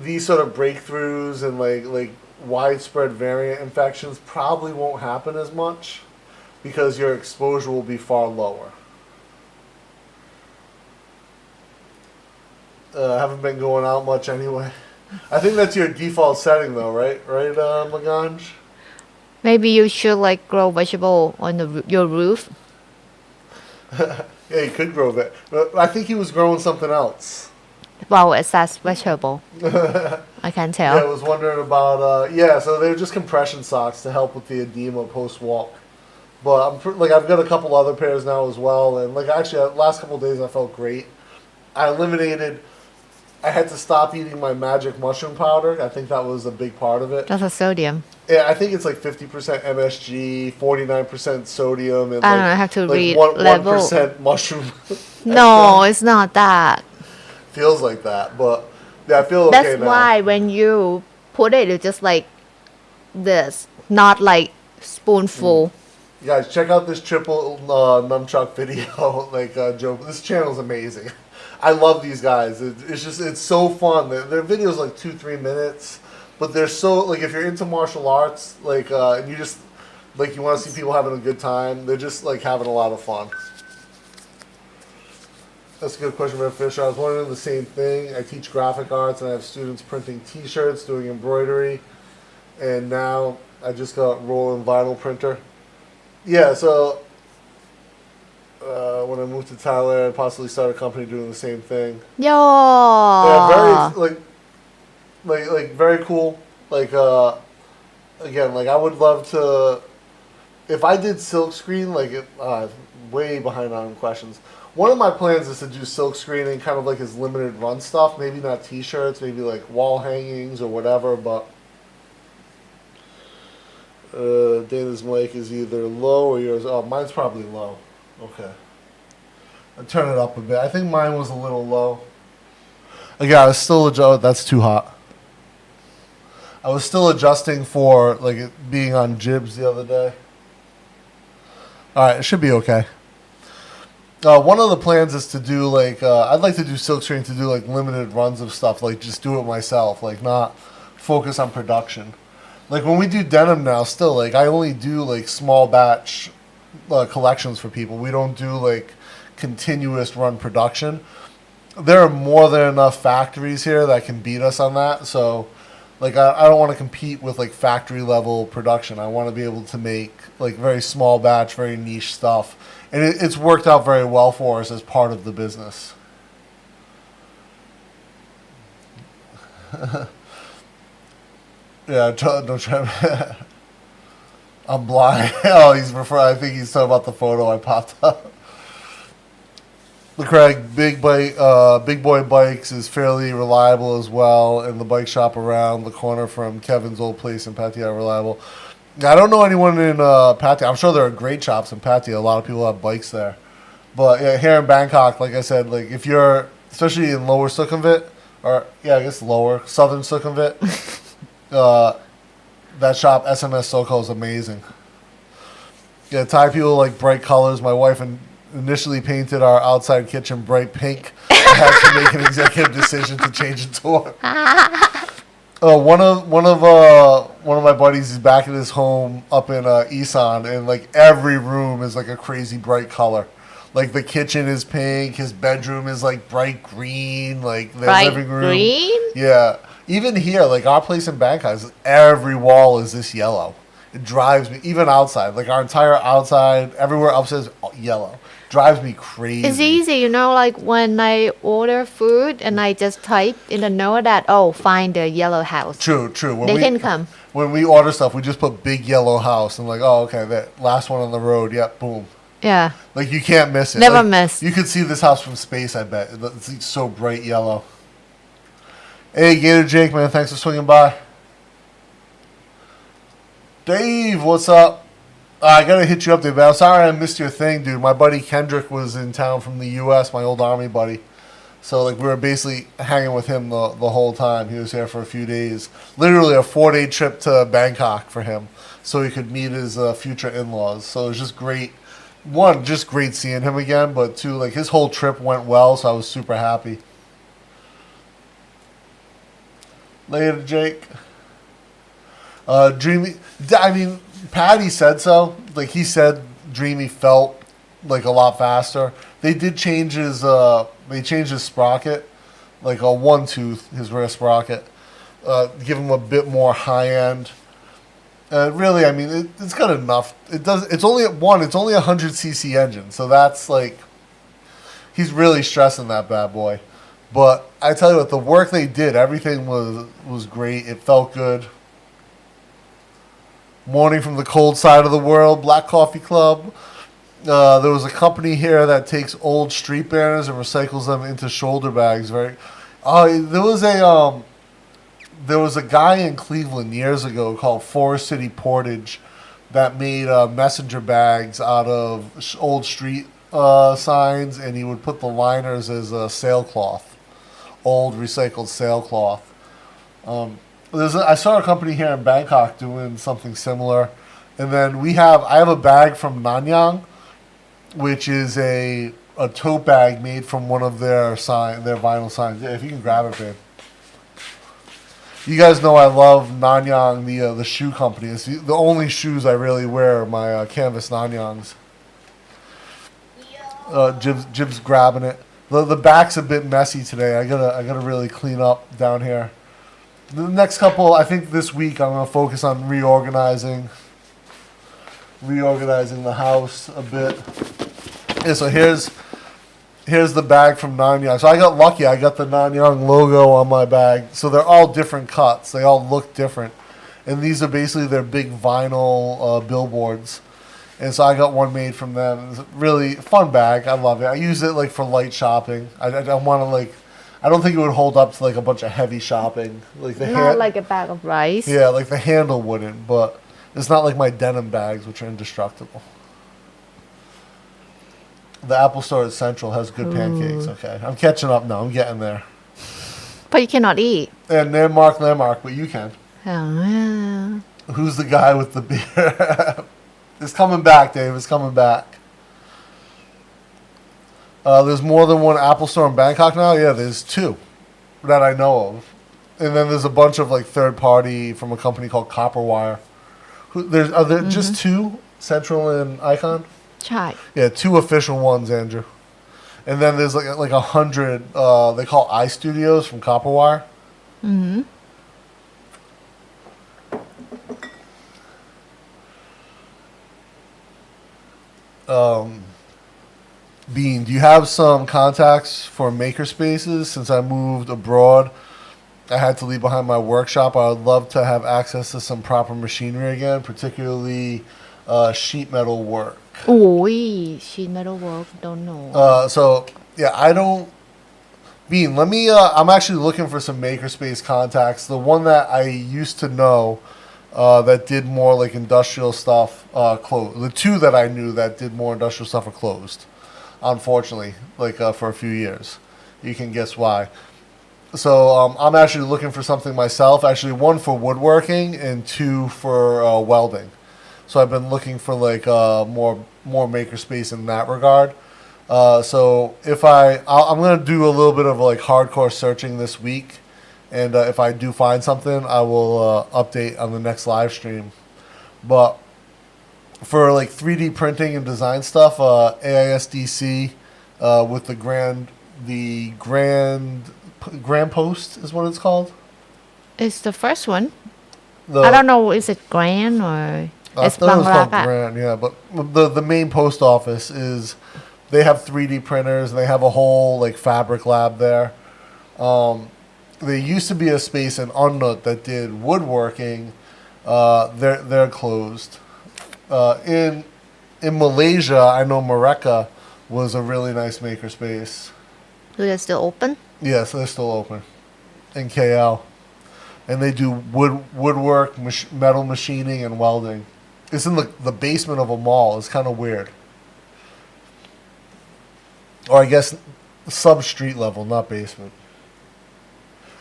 these sort of breakthroughs and like widespread variant infections probably won't happen as much because your exposure will be far lower. I haven't been going out much anyway. I think that's your default setting though, right? Right, Maganj? Maybe you should like grow vegetable on your roof. Yeah, he could grow that. But I think he was growing something else. Wow, it's that vegetable. I can tell. Yeah, I was wondering about, so they're just compression socks to help with the edema post-walk. But I've got a couple other pairs now as well. And like actually, the last couple of days I felt great. I had to stop eating my magic mushroom powder. I think that was a big part of it. That's a sodium. Yeah, I think it's like 50% MSG, 49% sodium, and I don't know, I have to read 1% mushroom. No, it's not that. Feels like that, but yeah, I feel okay now. That's why when you put it, it's just like this, not like spoonful. You guys, check out this triple nunchuck video. Joe, this channel is amazing. I love these guys. It's so fun. Their videos like 2-3 minutes, but they're so like if you're into martial arts, and you just you want to see people having a good time, they're just like having a lot of fun. That's a good question, Red Fisher. I was wondering the same thing. I teach graphic arts and I have students printing T-shirts, doing embroidery, and now I just got rolling vinyl printer. Yeah, so. When I moved to Thailand, I'd possibly start a company doing the same thing. Yo. Yeah, very very cool. Again, I would love to. If I did silkscreen, way behind on questions. One of my plans is to do silkscreening, kind of like as limited run stuff. Maybe not T-shirts, maybe like wall hangings or whatever. But Dana's mic is either low or yours. Oh, mine's probably low. Okay. I'll turn it up a bit. I think mine was a little low. Again, I was still that's too hot. I was still adjusting for it being on jibs the other day. Alright, it should be okay. One of the plans is to do I'd like to do silkscreen to do limited runs of stuff, just do it myself, not focus on production. When we do denim now, still I only do small batch collections for people. We don't do continuous run production. There are more than enough factories here that can beat us on that. So I don't want to compete with factory level production. I want to be able to make very small batch, very niche stuff. And it's worked out very well for us as part of the business. Yeah, don't try. I'm blind. Oh, I think he's talking about the photo I popped up. Craig, Big Boy Bikes is fairly reliable as well, and the bike shop around the corner from Kevin's old place in Pattaya are reliable. I don't know anyone in Pattaya. I'm sure there are great shops in Pattaya. A lot of people have bikes there. But yeah, here in Bangkok, like I said, if you're, especially in lower Sukhumvit, or yeah, I guess lower, southern Sukhumvit, that shop, SMS Soko, is amazing. Yeah, Thai people like bright colors. My wife initially painted our outside kitchen bright pink. I had to make an executive decision to change it to her. One of my buddies is back at his home up in Isan, and every room is a crazy bright color. The kitchen is pink, his bedroom is bright green, the living room. Green? Yeah. Even here, our place in Bangkok, every wall is this yellow. It drives me, even outside, our entire outside, everywhere upstairs, yellow. Drives me crazy. It's easy, when I order food and I just type in the note that, find the yellow house. True. They can come. When we order stuff, we just put big yellow house and okay, that last one on the road, yep, boom. Yeah. You can't miss it. Never miss. You could see this house from space, I bet. It's so bright yellow. Hey, Gator Jake, man, thanks for swinging by. Dave, what's up? I gotta hit you up, Dave. I'm sorry I missed your thing, dude. My buddy Kendrick was in town from the U.S., my old Army buddy. So, like, we were basically hanging with him the whole time. He was here for a few days. Literally a 4-day trip to Bangkok for him so he could meet his future in-laws. So it was just great. One, just great seeing him again. But two, like, his whole trip went well, so I was super happy. Later, Jake. Dreamy. I mean, Patty said so. Like, he said Dreamy felt like a lot faster. They did change his sprocket, like a 1-tooth, his rear sprocket, give him a bit more high end. Really, I mean, it's got enough. It's only 100cc engine, so that's like, he's really stressing that bad boy. But I tell you what, the work they did, everything was great. It felt good. Morning from the cold side of the world, Black Coffee Club. There was a company here that takes old street banners and recycles them into shoulder bags. There was a guy in Cleveland years ago called Forest City Portage that made messenger bags out of old street signs, and he would put the liners as sailcloth, old recycled sailcloth. I saw a company here in Bangkok doing something similar, and then I have a bag from Nanyang, which is a tote bag made from one of their vinyl signs. Yeah, if you can grab it, babe. You guys know I love Nanyang, the shoe company. It's the only shoes I really wear are my canvas Nanyangs. Jib's grabbing it. The back's a bit messy today. I gotta really clean up down here. The next couple, I think this week I'm gonna focus on reorganizing the house a bit. Yeah, so here's the bag from Nanyang. So I got lucky. I got the Nanyang logo on my bag. So they're all different cuts. They all look different. And these are basically their big vinyl billboards. And so I got one made from them. It's a really fun bag. I love it. I use it like for light shopping. I don't want to like. I don't think it would hold up to like a bunch of heavy shopping. Like Not like a bag of rice. Yeah, like the handle wouldn't, but it's not like my denim bags, which are indestructible. The Apple Store at Central has good pancakes. Okay, I'm catching up now. I'm getting there. But you cannot eat. And landmark, but you can. Oh, yeah. Who's the guy with the beer? It's coming back, Dave. It's coming back. There's more than one Apple Store in Bangkok now? Yeah, there's 2 that I know of. And then there's a bunch of like third party from a company called Copperwire. Are there just 2, Central and Icon? Chai. Yeah, 2 official ones, Andrew. And then there's like 100, they call iStudios from Copperwire. Mm-hmm. Bean, do you have some contacts for makerspaces? Since I moved abroad, I had to leave behind my workshop. I would love to have access to some proper machinery again, particularly sheet metal work. Oh, sheet metal work, don't know. So, yeah, I don't... Bean, let me... I'm actually looking for some makerspace contacts. The one that I used to know that did more like industrial stuff closed. The 2 that I knew that did more industrial stuff are closed. Unfortunately, like for a few years. You can guess why. So I'm actually looking for something myself. Actually, 1 for woodworking and 2 for welding. So I've been looking for like more makerspace in that regard. So if I'm gonna do a little bit of like hardcore searching this week, and if I do find something, I will update on the next live stream. But for like 3D printing and design stuff, AISDC with the Grand Post is what it's called. It's the first one. I don't know, is it Grand or it's Bangladesh? Grand, yeah, but the main post office is, they have 3D printers and they have a whole like fabric lab there. There used to be a space in Unnut that did woodworking. They're closed. In Malaysia, I know Mereka was a really nice makerspace. So they're still open? Yes, they're still open in KL, and they do woodwork, metal machining, and welding. It's in the basement of a mall. It's kind of weird. Or I guess sub-street level, not basement.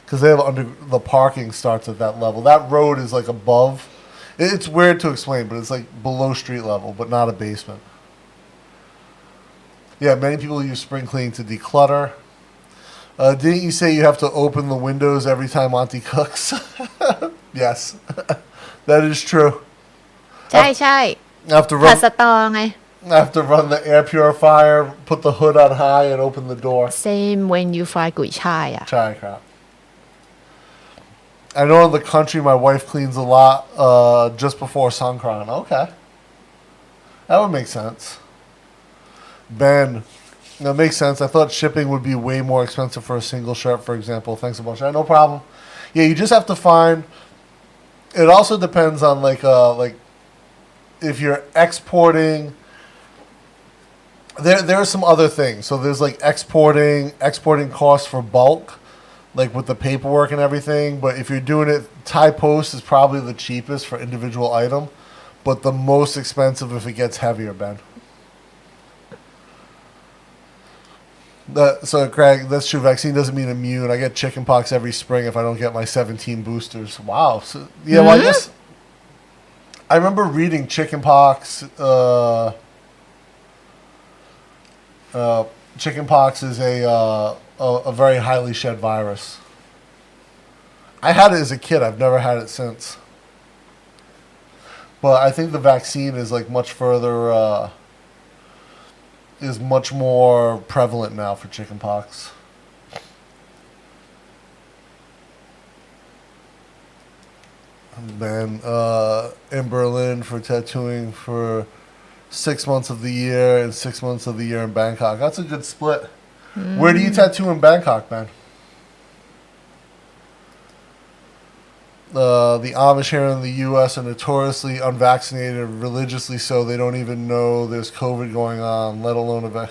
Because they have the parking starts at that level. That road is like above. It's weird to explain, but it's like below street level, but not a basement. Yeah, many people use spring cleaning to declutter. Didn't you say you have to open the windows every time Auntie cooks? Yes, that is true. ใช่ใช่ I have to ผัด run. สตอไง I have to run the air purifier, put the hood on high, and open the door. same when you fry กุยช่ายอ่ะ Chai crap. I know in the country my wife cleans a lot just before Songkran. Okay. That would make sense. Ben, that makes sense. I thought shipping would be way more expensive for a single shirt, for example. Thanks a bunch. No problem. Yeah, you just have to find... It also depends on like if you're exporting... There are some other things. So there's like exporting costs for bulk, like with the paperwork and everything. But if you're doing it, Thai Post is probably the cheapest for individual item, but the most expensive if it gets heavier, Ben. So Craig, that's true. Vaccine doesn't mean immune. I get chickenpox every spring if I don't get my 17 boosters. Wow. So, yeah, well, I guess I remember reading chickenpox. Chickenpox is a very highly shed virus. I had it as a kid. I've never had it since. But I think the vaccine is like much further, is much more prevalent now for chickenpox. And then in Berlin for tattooing for 6 months of the year and 6 months of the year in Bangkok. That's a good split. Where do you tattoo in Bangkok, man? The Amish here in the U.S. are notoriously unvaccinated, religiously so. They don't even know there's COVID going on, let alone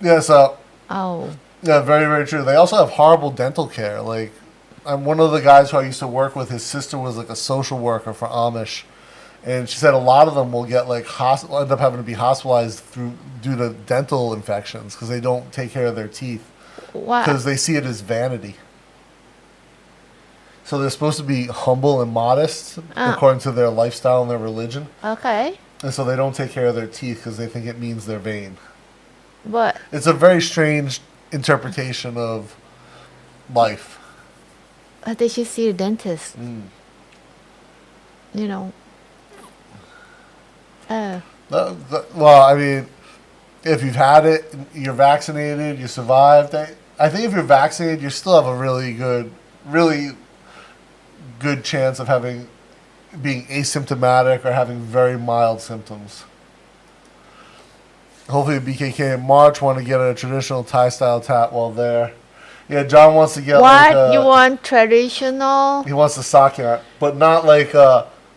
yeah, so... Oh. Yeah, very, very true. They also have horrible dental care. Like, I'm one of the guys who I used to work with, his sister was like a social worker for Amish. And she said a lot of them will get like end up having to be hospitalized due to dental infections because they don't take care of their teeth. What? Because they see it as vanity. So they're supposed to be humble and modest according to their lifestyle and their religion. Okay. And so they don't take care of their teeth because they think it means they're vain. But It's a very strange interpretation of life. they should see a dentist. You know. Well, I mean, if you've had it, you're vaccinated, you survived. I think if you're vaccinated, you still have a really good chance of being asymptomatic or having very mild symptoms. Hopefully, BKK in March want to get a traditional Thai style tat while there. Yeah, John wants to get What? You want traditional? He wants the sake, but not like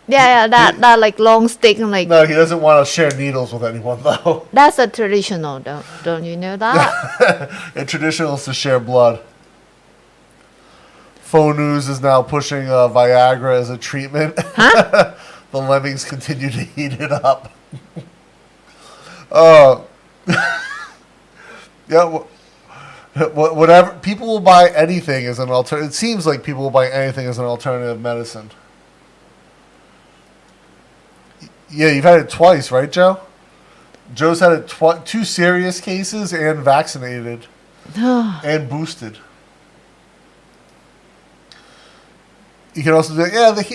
Yeah, that like long stick and like No, he doesn't want to share needles with anyone though. that's a traditional, don't you know that? And traditional is to share blood. Faux News is now pushing Viagra as a treatment. Huh? The lemmings continue to heat it up. Yeah, whatever. People will buy anything as an alternative. It seems like people will buy anything as an alternative medicine. Yeah, you've had it twice, right, Joe? Joe's had it 2 serious cases and vaccinated and boosted. You can also do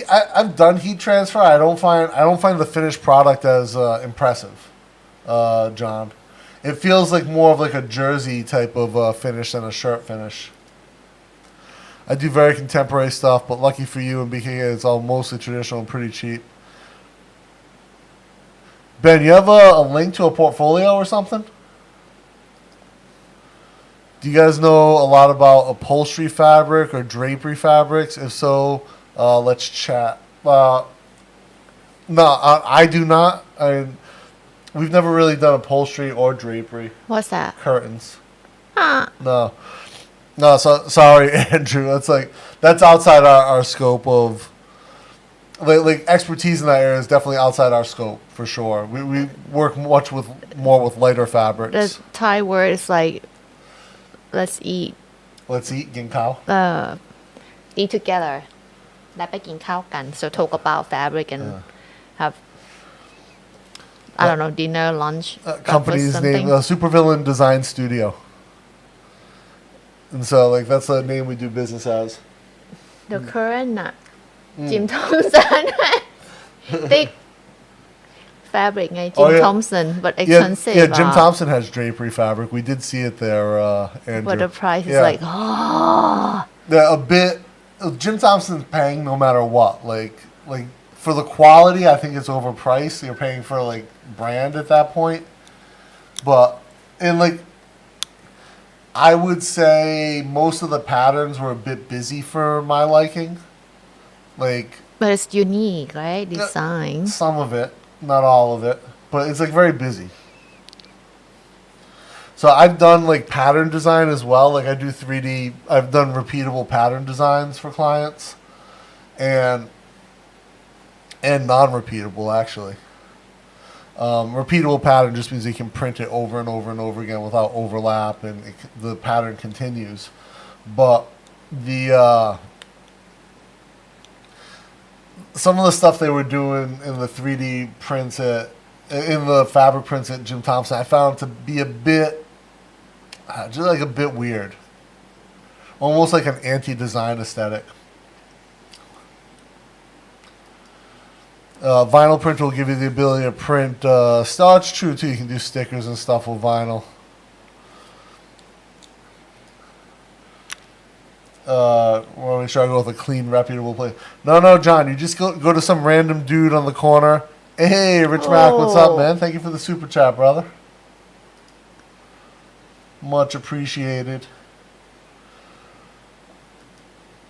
I've done heat transfer. I don't find the finished product as impressive, John. It feels like more of like a jersey type of finish than a shirt finish. I do very contemporary stuff, but lucky for you and BKK, it's all mostly traditional and pretty cheap. Ben, you have a link to a portfolio or something? Do you guys know a lot about upholstery fabric or drapery fabrics? If so, let's chat. No, I do not. We've never really done upholstery or drapery. What's that? Curtains. Huh. No, so sorry, Andrew. That's outside our scope of like expertise in that area is definitely outside our scope for sure. We work more with lighter fabrics. The Thai word is like, let's eat. Let's eat, giang khao. Eat together และไปกินข้าวกัน so talk about fabric and have I don't know dinner lunch Company's something. name Supervillain Design Studio, and so like that's the name we do business as. The current Jim Thompson thick fabric ไง Jim Thompson but expensive yeah Jim Thompson has drapery fabric. We did see it there, Andrew. but the price is like a bit. Jim Thompson's paying no matter what. Like for the quality, I think it's overpriced. You're paying for like brand at that point. But and like I would say most of the patterns were a bit busy for my liking. Like but it's unique, right? Design. Some of it, not all of it, but it's like very busy. So I've done like pattern design as well. Like I do 3D. I've done repeatable pattern designs for clients, and non-repeatable actually. Repeatable pattern just means you can print it over and over and over again without overlap, and the pattern continues. But some of the stuff they were doing in the 3D prints in the fabric prints at Jim Thompson, I found to be a bit, just like a bit weird. Almost like an anti-design aesthetic. Vinyl printer will give you the ability to print, it's true too, you can do stickers and stuff with vinyl. Want to make sure I go with a clean, reputable place. No, John, you just go to some random dude on the corner. Hey, Rich Mac, what's up, man? Thank you for the super chat, brother. Much appreciated.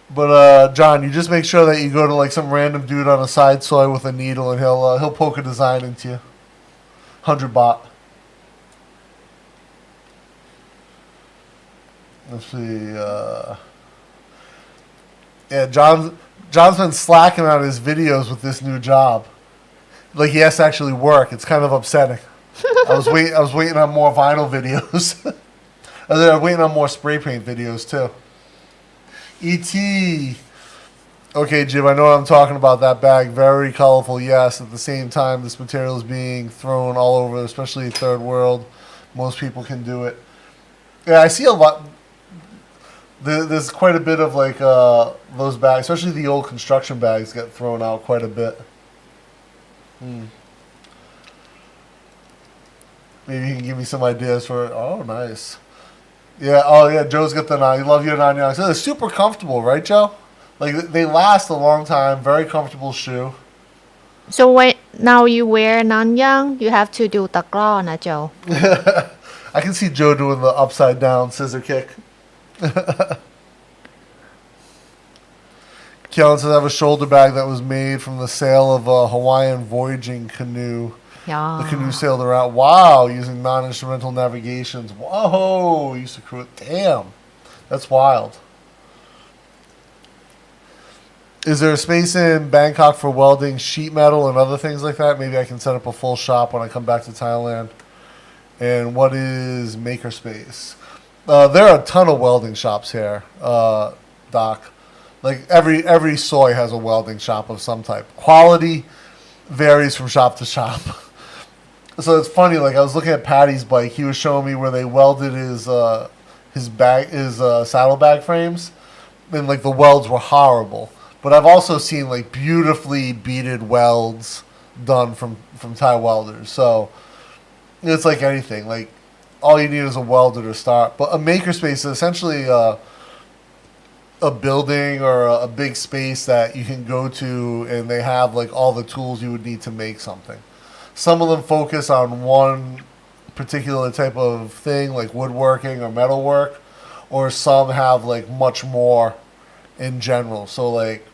But John, you just make sure that you go to like some random dude on a side soy with a needle, and he'll poke a design into you. 100 baht. Let's see. Yeah, John's been slacking on his videos with this new job. Like he has to actually work. It's kind of upsetting. I was waiting on more vinyl videos. I was waiting on more spray paint videos too. E.T. Okay, Jim, I know what I'm talking about. That bag, very colorful. Yes, at the same time, this material is being thrown all over, especially third world. Most people can do it. Yeah, I see a lot. There's quite a bit of like those bags, especially the old construction bags, get thrown out quite a bit. Maybe you can give me some ideas for it. Oh, nice. Yeah. Oh, yeah. Joe's got the you love your nanyang. So they're super comfortable, right, Joe? Like they last a long time. Very comfortable shoe. So when now you wear nanyang, you have to do takra na Joe. I can see Joe doing the upside down scissor kick. Kellen says I have a shoulder bag that was made from the sale of a Hawaiian voyaging canoe. Yeah. The canoe sailed around. Wow, using non-instrumental navigations. Whoa, used to crew it. Damn, that's wild. Is there a space in Bangkok for welding sheet metal and other things like that? Maybe I can set up a full shop when I come back to Thailand. And what is makerspace? There are a ton of welding shops here, Doc. Like every soy has a welding shop of some type. Quality varies from shop to shop. So it's funny. Like I was looking at Patty's bike. He was showing me where they welded his saddlebag frames, and like the welds were horrible. But I've also seen like beautifully beaded welds done from Thai welders. So it's like anything. Like all you need is a welder to start. But a makerspace is essentially a building or a big space that you can go to, and they have like all the tools you would need to make something. Some of them focus on one particular type of thing, like woodworking or metalwork, or some have like much more in general. So like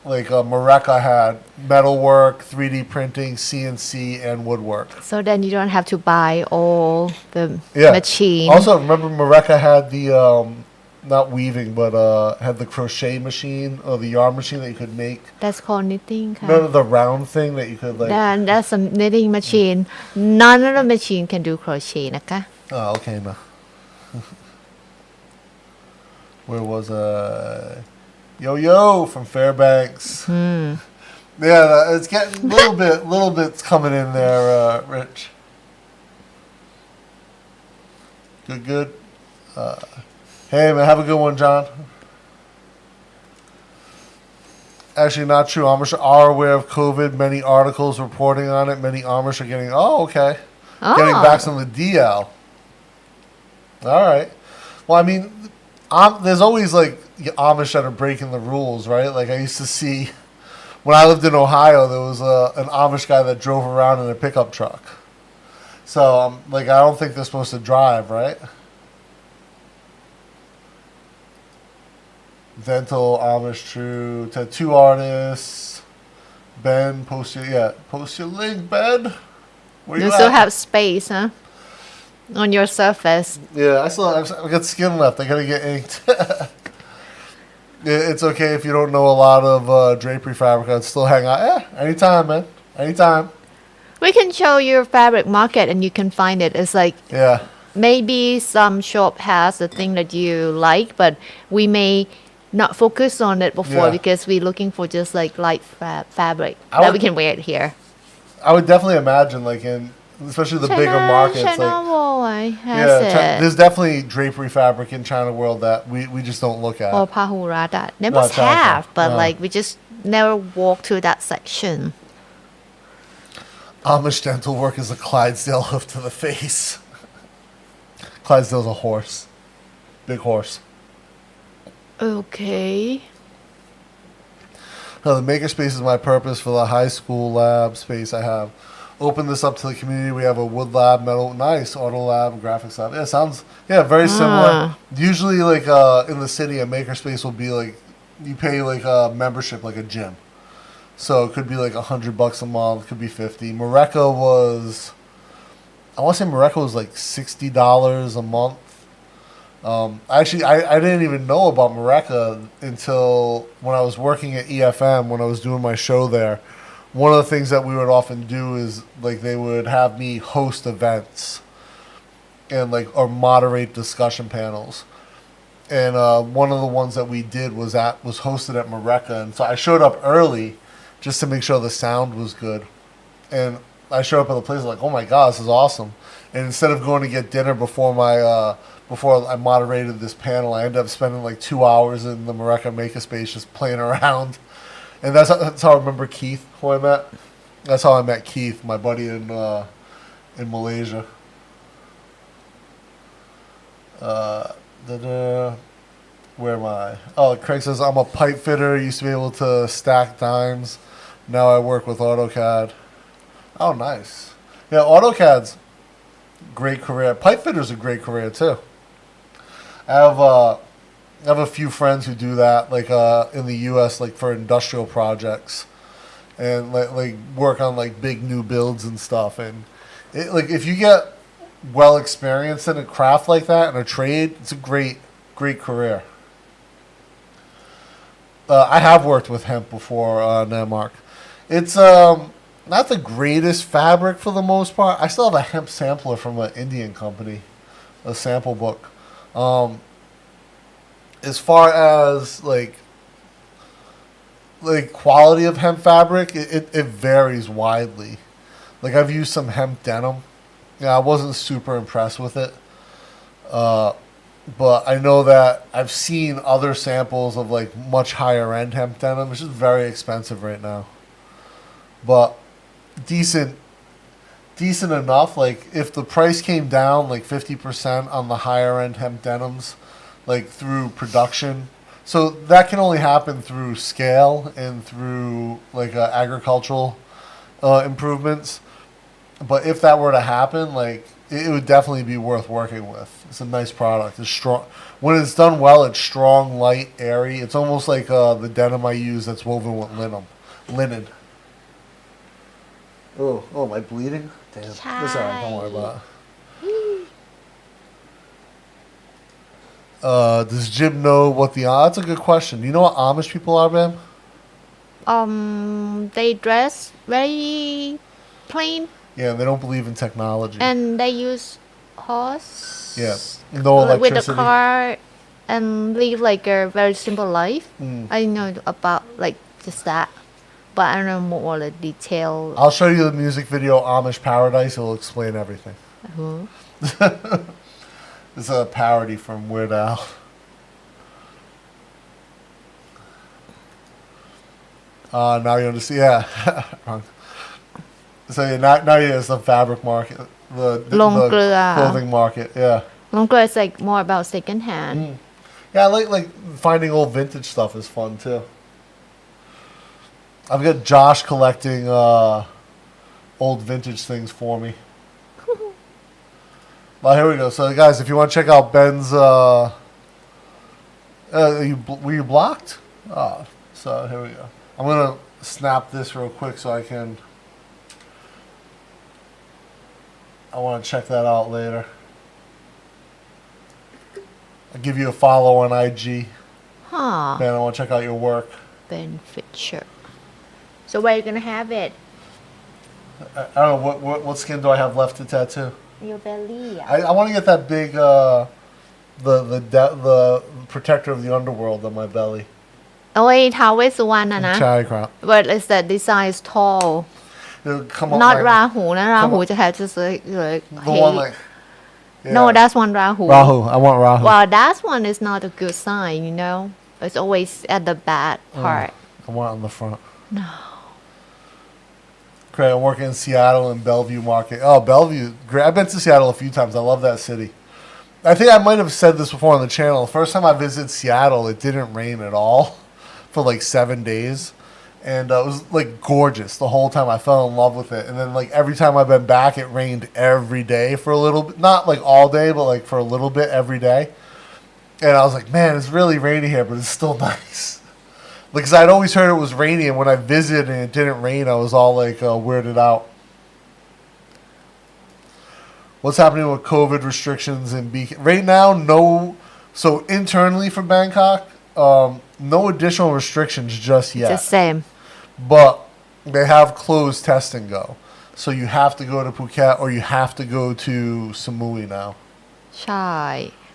Mareka had metalwork, 3D printing, CNC, and woodwork. So then you don't have to buy all the machine. Also, remember Mareka had not weaving, but had the crochet machine or the yarn machine that you could make. That's called knitting. None of the round thing that you could like. That's a knitting machine. None of the machine can do crochet นะคะ Oh, okay, no. Where was Yo from Fairbanks? Yeah, it's getting little bits coming in there, Rich. Good. Hey man, have a good one, John. Actually, not true. Amish are aware of COVID. Many articles reporting on it. Many Amish are getting. Oh, okay. Getting back on the DL. All right. Well, I mean, there's always like Amish that are breaking the rules, right? Like I used to see when I lived in Ohio, there was an Amish guy that drove around in a pickup truck. So, like, I don't think they're supposed to drive, right? Dental, Amish, true. Tattoo artists. Ben, post your link, Ben. Where You still have space, huh? On your surface. Yeah, I got skin left. I gotta get inked. It's okay if you don't know a lot of drapery fabric. I'd still hang out. Anytime, man. Anytime. We can show your fabric market and you can find it. It's like maybe some shop has the thing that you like, but we may not focus on it before because we're looking for just like light fabric that we can wear it here. I would definitely imagine, like especially the bigger markets. There's definitely drapery fabric in China World that we just don't look at. Or Pahurata. They must have, but like we just never walk through that section. Amish dental work is a Clydesdale hoof to the face. Clydesdale's a horse. Big horse. Okay. No, the makerspace is my purpose for the high school lab space I have. Open this up to the community. We have a wood lab, metal, nice, auto lab, graphics lab. Yeah, sounds, very similar. Usually, like, in the city, a makerspace will be like, you pay like a membership, like a gym. So it could be like $100 a month, it could be $50. Moreka was, I want to say Moreka was like $60 a month. Actually, I didn't even know about Moreka until when I was working at EFM, when I was doing my show there. One of the things that we would often do is like they would have me host events and or moderate discussion panels. And one of the ones that we did was hosted at Moreka, and so I showed up early just to make sure the sound was good. And I showed up at the place like, oh my god, this is awesome. And instead of going to get dinner before I moderated this panel, I ended up spending like 2 hours in the Moreka Makerspace just playing around. And that's how I remember Keith, who I met. That's how I met Keith, my buddy in Malaysia. Where am I? Oh, Craig says, I'm a pipe fitter. Used to be able to stack dimes. Now I work with AutoCAD. Oh, nice. Yeah, AutoCAD's great career. Pipe fitter's a great career, too. I have a few friends who do that, like in the U.S., like for industrial projects, and like work on like big new builds and stuff. And if you get well experienced in a craft like that, in a trade, it's a great career. I have worked with hemp before, Denmark. It's not the greatest fabric for the most part. I still have a hemp sampler from an Indian company, a sample book. As far as like quality of hemp fabric, it varies widely. Like I've used some hemp denim. Yeah, I wasn't super impressed with it. But I know that I've seen other samples of like much higher end hemp denim, which is very expensive right now. But decent enough. Like if the price came down like 50% on the higher end hemp denims, like through production. So that can only happen through scale and through like agricultural improvements. But if that were to happen, like it would definitely be worth working with. It's a nice product. It's strong. When it's done well, it's strong, light, airy. It's almost like the denim I use that's woven with linen. Oh, am I bleeding? Damn. It's all right. Don't worry about it. Does Jim know what the... that's a good question. Do you know what Amish people are, man? They dress very plain Yeah, they don't believe in technology. and they use horse. Yeah, no With a electricity. car and live like a very simple life. I know about like just that, but I don't know more the detail. I'll show you the music video Amish Paradise. It'll explain everything. It's a parody from Weird Al. Now you understand. Yeah. Wrong. So yeah, now it's the fabric market, the clothing market. Yeah. Longer is like more about second hand. Yeah, I like finding old vintage stuff is fun too. I've got Josh collecting old vintage things for me. Well, here we go. So guys, if you want to check out Ben's, were you blocked? So here we go. I'm gonna snap this real quick so I want to check that out later. I'll give you a follow on IG. Huh. Ben, I want to check out your work. Ben Fisher. So where are you gonna have it? I don't know what skin do I have left to tattoo. Your belly. I want to get that big the protector of the underworld on my belly. โอ้ยท้าวเวสสุวรรณนะ ใช่ครับ But it's that design is tall. It'll come up Not my, Rahu นะ Rahu จะ have just like the one like yeah. No, that's one Rahu. Rahu. I want Rahu. Well, that one is not a good sign, you know. It's always at the bad part. I want it on the front. No. Great. I'm working in Seattle and Bellevue Market. Oh, Bellevue. Great. I've been to Seattle a few times. I love that city. I think I might have said this before on the channel. The first time I visited Seattle, it didn't rain at all for like 7 days. And it was like gorgeous the whole time. I fell in love with it. And then like every time I've been back, it rained every day for a little bit. Not like all day, but like for a little bit every day. And I was like, man, it's really rainy here, but it's still nice. Because I'd always heard it was rainy. And when I visited and it didn't rain, I was all like weirded out. What's happening with COVID restrictions in Beacon? Right now, no. So internally for Bangkok, no additional restrictions just yet. It's the same. But they have closed test and go. So you have to go to Phuket or you have to go to Samui now. ใช่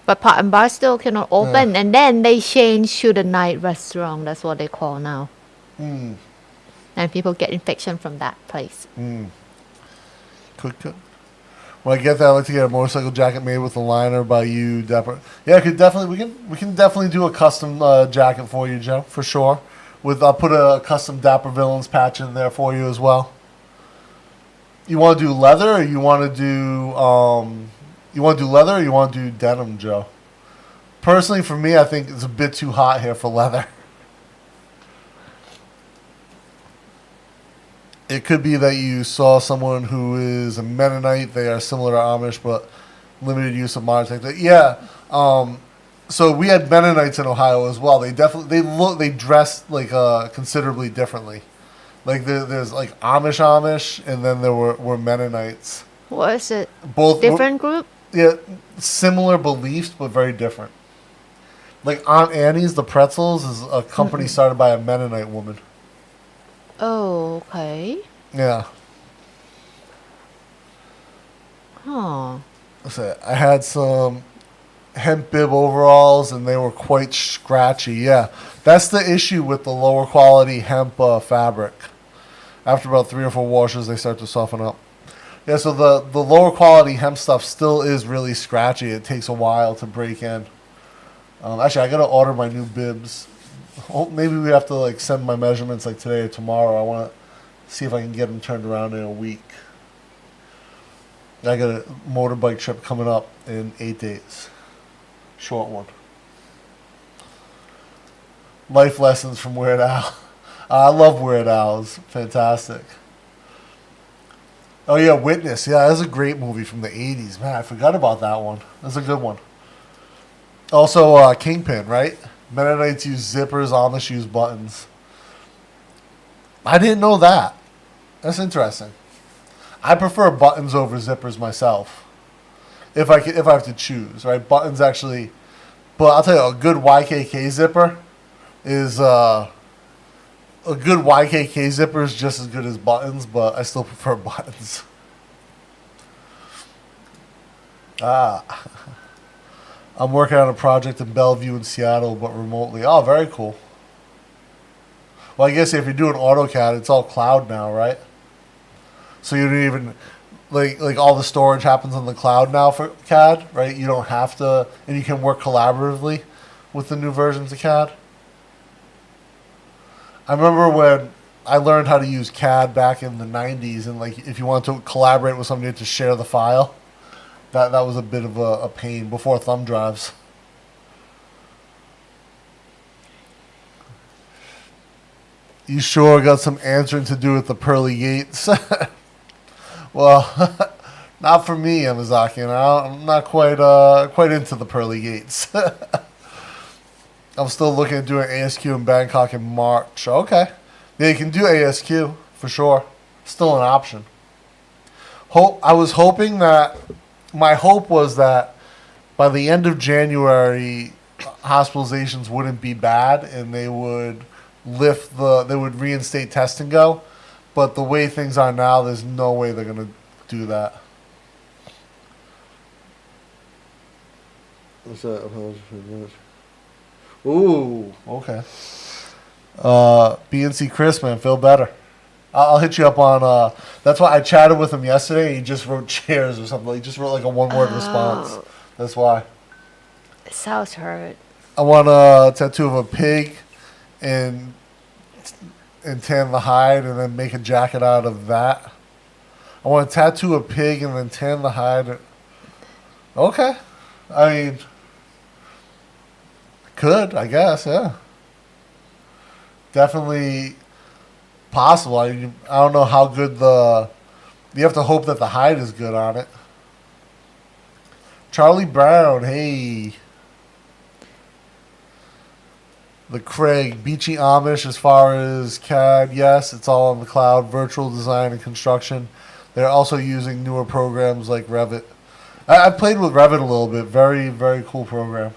But pot and bar still cannot open, and then they change to the night restaurant. That's what they call now. And people get infection from that place. Good. When I get that, I'd like to get a motorcycle jacket made with a liner by you, Dapper. Yeah, we can definitely do a custom jacket for you, Joe, for sure. I'll put a custom Dapper Villains patch in there for you as well. You want to do leather, or you want to do leather, or you want to do denim, Joe? Personally, for me, I think it's a bit too hot here for leather. It could be that you saw someone who is a Mennonite. They are similar to Amish, but limited use of modern technology. Yeah. So we had Mennonites in Ohio as well. They dress like considerably differently. Like there's like Amish, and then there were Mennonites. What is it? Both Different group? Yeah, similar beliefs, but very different. Like Aunt Annie's, the Pretzels, is a company started by a Mennonite woman. Oh, okay. Yeah. Huh. So I had some hemp bib overalls, and they were quite scratchy. Yeah, that's the issue with the lower quality hemp fabric. After about 3 or 4 washes, they start to soften up. Yeah, so the lower quality hemp stuff still is really scratchy. It takes a while to break in. Actually, I gotta order my new bibs. Maybe we have to like send my measurements like today or tomorrow. I want to see if I can get them turned around in a week. I got a motorbike trip coming up in 8 days. Short one. Life lessons from Weird Al. I love Weird Al. It's fantastic. Oh yeah, Witness. Yeah, that's a great movie from the 80s. Man, I forgot about that one. That's a good one. Also, Kingpin, right? Mennonites use zippers, Amish use buttons. I didn't know that. That's interesting. I prefer buttons over zippers myself. If I have to choose, right? Buttons actually But I'll tell you, a good YKK zipper is just as good as buttons, but I still prefer buttons. I'm working on a project in Bellevue in Seattle, but remotely. Oh, very cool. Well, I guess if you're doing AutoCAD, it's all cloud now, right? So you don't even like all the storage happens on the cloud now for CAD, right? You don't have to, and you can work collaboratively with the new versions of CAD. I remember when I learned how to use CAD back in the 90s, and like if you wanted to collaborate with somebody to share the file, that was a bit of a pain before thumb drives. You sure got some answering to do with the pearly gates? Well, not for me, Yamazaki. I'm not quite into the pearly gates. I'm still looking at doing ASQ in Bangkok in March. Okay. Yeah, you can do ASQ for sure. Still an option. My hope was that by the end of January, hospitalizations wouldn't be bad and they would reinstate test and go. But the way things are now, there's no way they're going to do that. What's that? Ooh, okay. BNC Chris, man, feel better. I'll hit you up on. That's why I chatted with him yesterday. And he just wrote chairs or something. He just wrote like a one-word response. That's why. It sounds hurt. I want a tattoo of a pig and tan the hide and then make a jacket out of that. I want to tattoo a pig and then tan the hide. Okay. I mean, could, I guess, yeah. Definitely possible. I don't know how good you have to hope that the hide is good on it. Charlie Brown, hey. The Craig, Beachy Amish as far as CAD, yes, it's all on the cloud, virtual design and construction. They're also using newer programs like Revit. I played with Revit a little bit. Very, very cool program.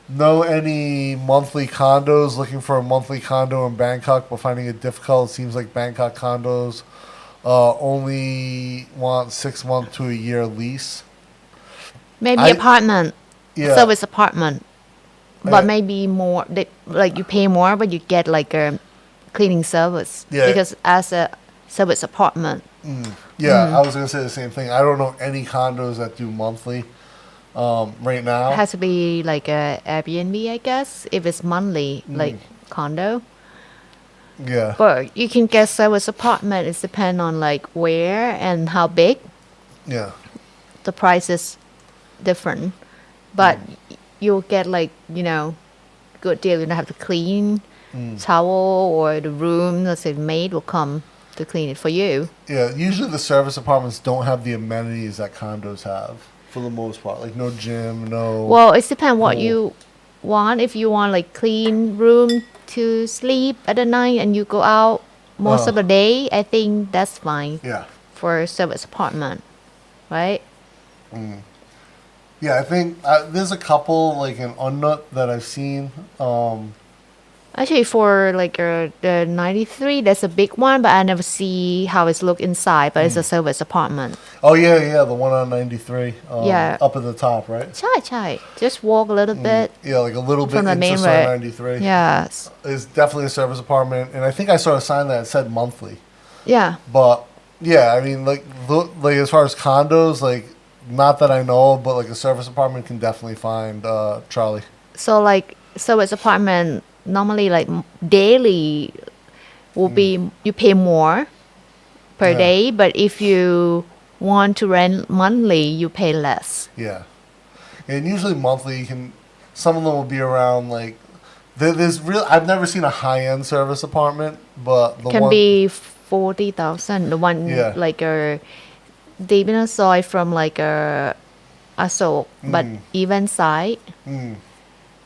Know any monthly condos, looking for a monthly condo in Bangkok but finding it difficult. It seems like Bangkok condos only want 6 months to a year lease. Maybe apartment. Yeah. Service apartment. But maybe more, like you pay more, but you get like a cleaning service. Yeah. Because as a service apartment. I was going to say the same thing. I don't know any condos that do monthly right now. It has to be like a Airbnb, I guess, if it's monthly, like condo. Yeah. But you can get service apartment. It depends on like where and how big. Yeah. The price is different. But you'll get like, good deal. You don't have to clean towel or the room, let's say maid will come to clean it for you. Yeah, usually the service apartments don't have the amenities that condos have for the most part. Like no gym, no... Well, it depends what you want. If you want like clean room to sleep at the night and you go out most of the day, I think that's fine. Yeah. For a service apartment, right? Yeah, I think there's a couple like in Unnut that I've seen. Actually, for like the 93, there's a big one, but I never see how it's look inside. But it's a service apartment. Oh yeah, the one on 93. Up at the top, right? Chai. Just walk a little bit. Yeah, like a little bit from the main into road. 93. Yes. It's definitely a service apartment, and I think I saw a sign that said monthly. Yeah. But yeah, I mean, like as far as condos, like not that I know, but like a service apartment can definitely find Charlie. So like service apartment normally like daily will be you pay more per day, but if you want to rent monthly, you pay less. Yeah, and usually monthly some of them will be around like I've never seen a high end service apartment, but the can one be 40,000. The one like a Deepina Soy from like a Asok, but even side.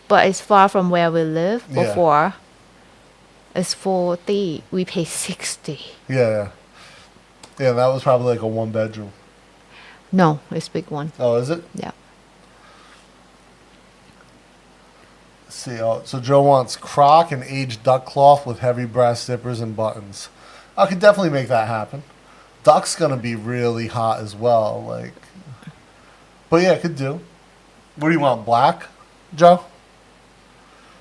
But it's far from where we live before. It's 40. We pay 60. Yeah, that was probably like a 1 bedroom. No, it's big one. Oh, is it? Yeah. See, so Joe wants croc and aged duck cloth with heavy brass zippers and buttons. I could definitely make that happen. Duck's gonna be really hot as well, like. But yeah, could do. What do you want, black, Joe?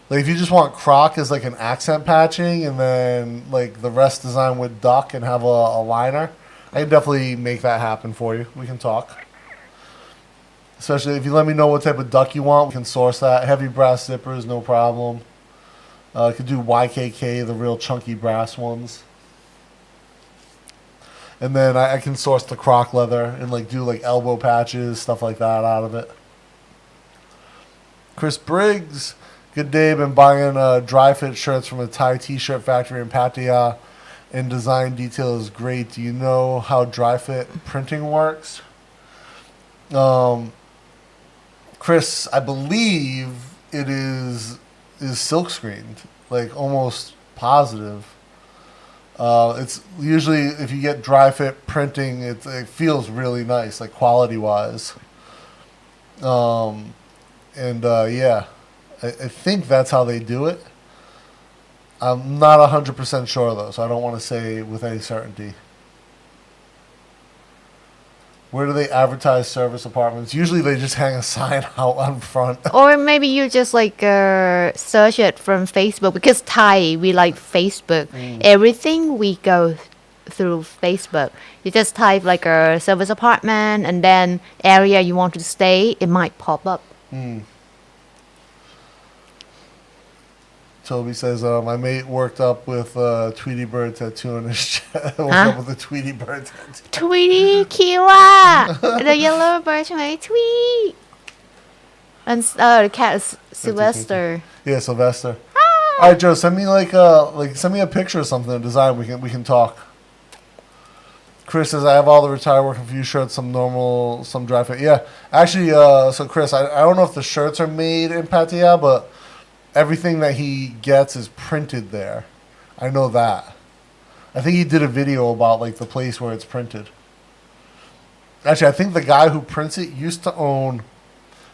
Like if you just want croc as like an accent patching, and then like the rest design with duck and have a liner, I can definitely make that happen for you. We can talk. Especially if you let me know what type of duck you want, we can source that. Heavy brass zippers, no problem. I could do YKK, the real chunky brass ones. And then I can source the croc leather and like do like elbow patches, stuff like that out of it. Chris Briggs, good day. Been buying dry fit shirts from a Thai t-shirt factory in Pattaya, and design detail is great. Do you know how dry fit printing works? Chris, I believe it is silk screened, like almost positive. It's usually if you get dry fit printing, it feels really nice, like quality wise. Yeah, I think that's how they do it. I'm not 100% sure though, so I don't want to say with any certainty. Where do they advertise service apartments? Usually they just hang a sign out on front. Or maybe you just like search it from Facebook, because Thai, we like Facebook. Everything we go through Facebook. You just type like a service apartment and then area you want to stay, it might pop up. Toby says, my mate worked up with a Tweety Bird tattoo on his chest. Worked up with a Tweety Bird tattoo. Tweety, cute. The yellow bird, right? Tweet. And the cat is Sylvester. Yeah, Sylvester. All right, Joe, send me send me a picture of something to design. We can talk. Chris says, I have all the retired working for you shirts, some normal, some dry fit. Yeah, actually, so Chris, I don't know if the shirts are made in Pattaya, but everything that he gets is printed there. I know that. I think he did a video about like the place where it's printed. Actually, I think the guy who prints it used to own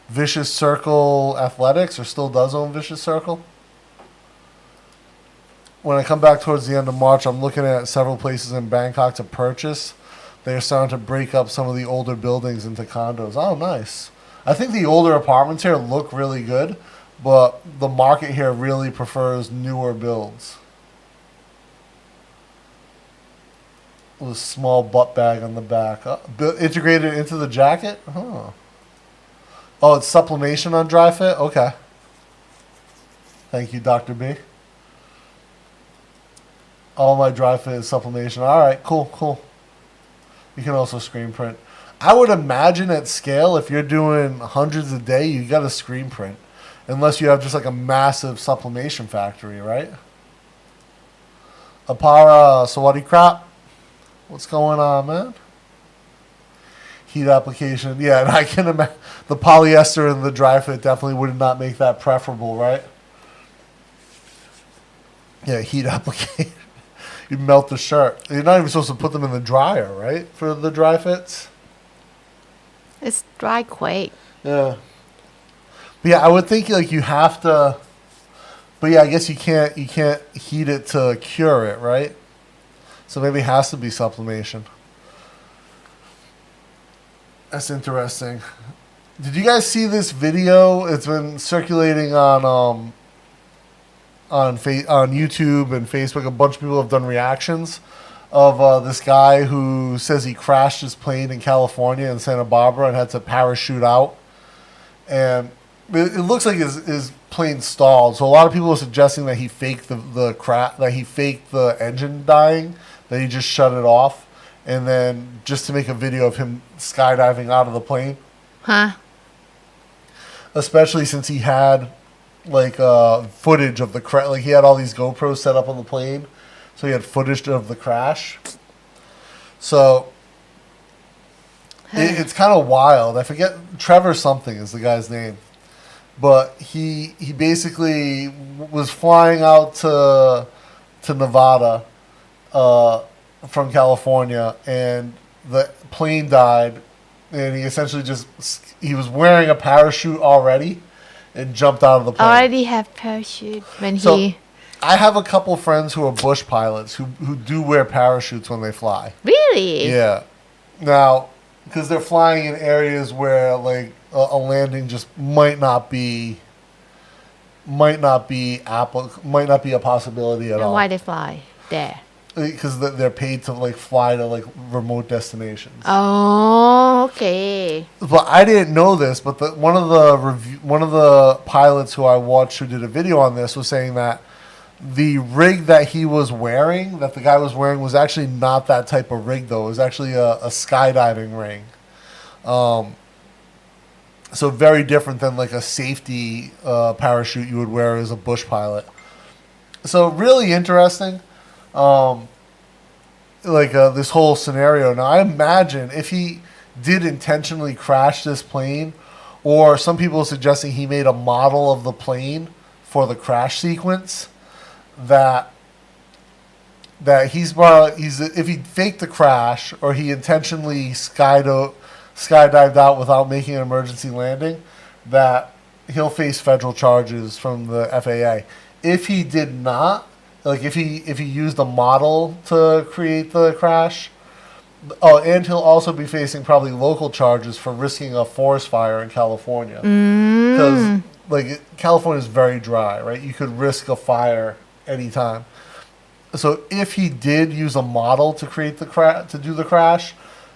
Vicious Circle Athletics, or still does own Vicious Circle. When I come back towards the end of March, I'm looking at several places in Bangkok to purchase. They're starting to break up some of the older buildings into condos. Oh, nice. I think the older apartments here look really good, but the market here really prefers newer builds. With a small butt bag on the back. Integrated into the jacket? Huh. Oh, it's sublimation on dry fit? Okay. Thank you, Dr. B. All my dry fit is sublimation. All right, cool. You can also screen print. I would imagine at scale, if you're doing hundreds a day, you got to screen print. Unless you have just like a massive sublimation factory, right? Apara Sawadi Crop. What's going on, man? Heat application. Yeah, and I can imagine the polyester and the dry fit definitely would not make that preferable, right? Yeah, heat application. You melt the shirt. You're not even supposed to put them in the dryer, right? For the dry fits? It's dry quick. Yeah. But yeah, I would think like you have to. But yeah, I guess you can't heat it to cure it, right? So maybe it has to be sublimation. That's interesting. Did you guys see this video? It's been circulating on YouTube and Facebook. A bunch of people have done reactions of this guy who says he crashed his plane in California in Santa Barbara and had to parachute out. And it looks like his plane stalled. So a lot of people are suggesting that he faked the crash, that he faked the engine dying, that he just shut it off, and then just to make a video of him skydiving out of the plane. Huh? Especially since he had like footage of the crash. Like he had all these GoPros set up on the plane, so he had footage of the crash. So it's kind of wild. I forget, Trevor something is the guy's name, but he basically was flying out to Nevada from California, and the plane died, and he essentially he was wearing a parachute already, and jumped out of the plane. Already have parachute when So- he I have a couple friends who are bush pilots who do wear parachutes when they fly. really. Yeah. Now, because they're flying in areas where like a landing just might not be a possibility at And all. why they fly there? Because they're paid to like fly to like remote destinations. Oh, okay. But I didn't know this. But one of the pilots who I watched who did a video on this was saying that the rig that he was wearing, that the guy was wearing, was actually not that type of rig though. It was actually a skydiving ring. So very different than like a safety parachute you would wear as a bush pilot. So really interesting. This whole scenario. Now, I imagine if he did intentionally crash this plane, or some people are suggesting he made a model of the plane for the crash sequence, that if he faked the crash or he intentionally skydived out without making an emergency landing, that he'll face federal charges from the FAA. If he did not, like if he used a model to create the crash, and he'll also be facing probably local charges for risking a forest fire in California, because California is very dry, right? You could risk a fire anytime. So if he did use a model to create to do the crash,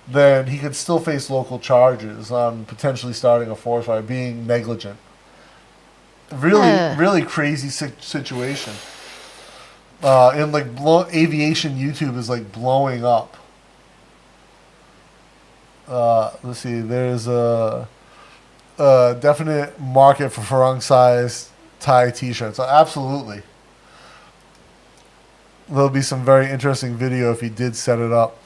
then he could still face local charges on potentially starting a forest fire, being negligent. Really crazy situation. And aviation YouTube is like blowing up. Let's see. There's a definite market for Farang-sized Thai T-shirts. So absolutely. There'll be some very interesting video if he did set it up.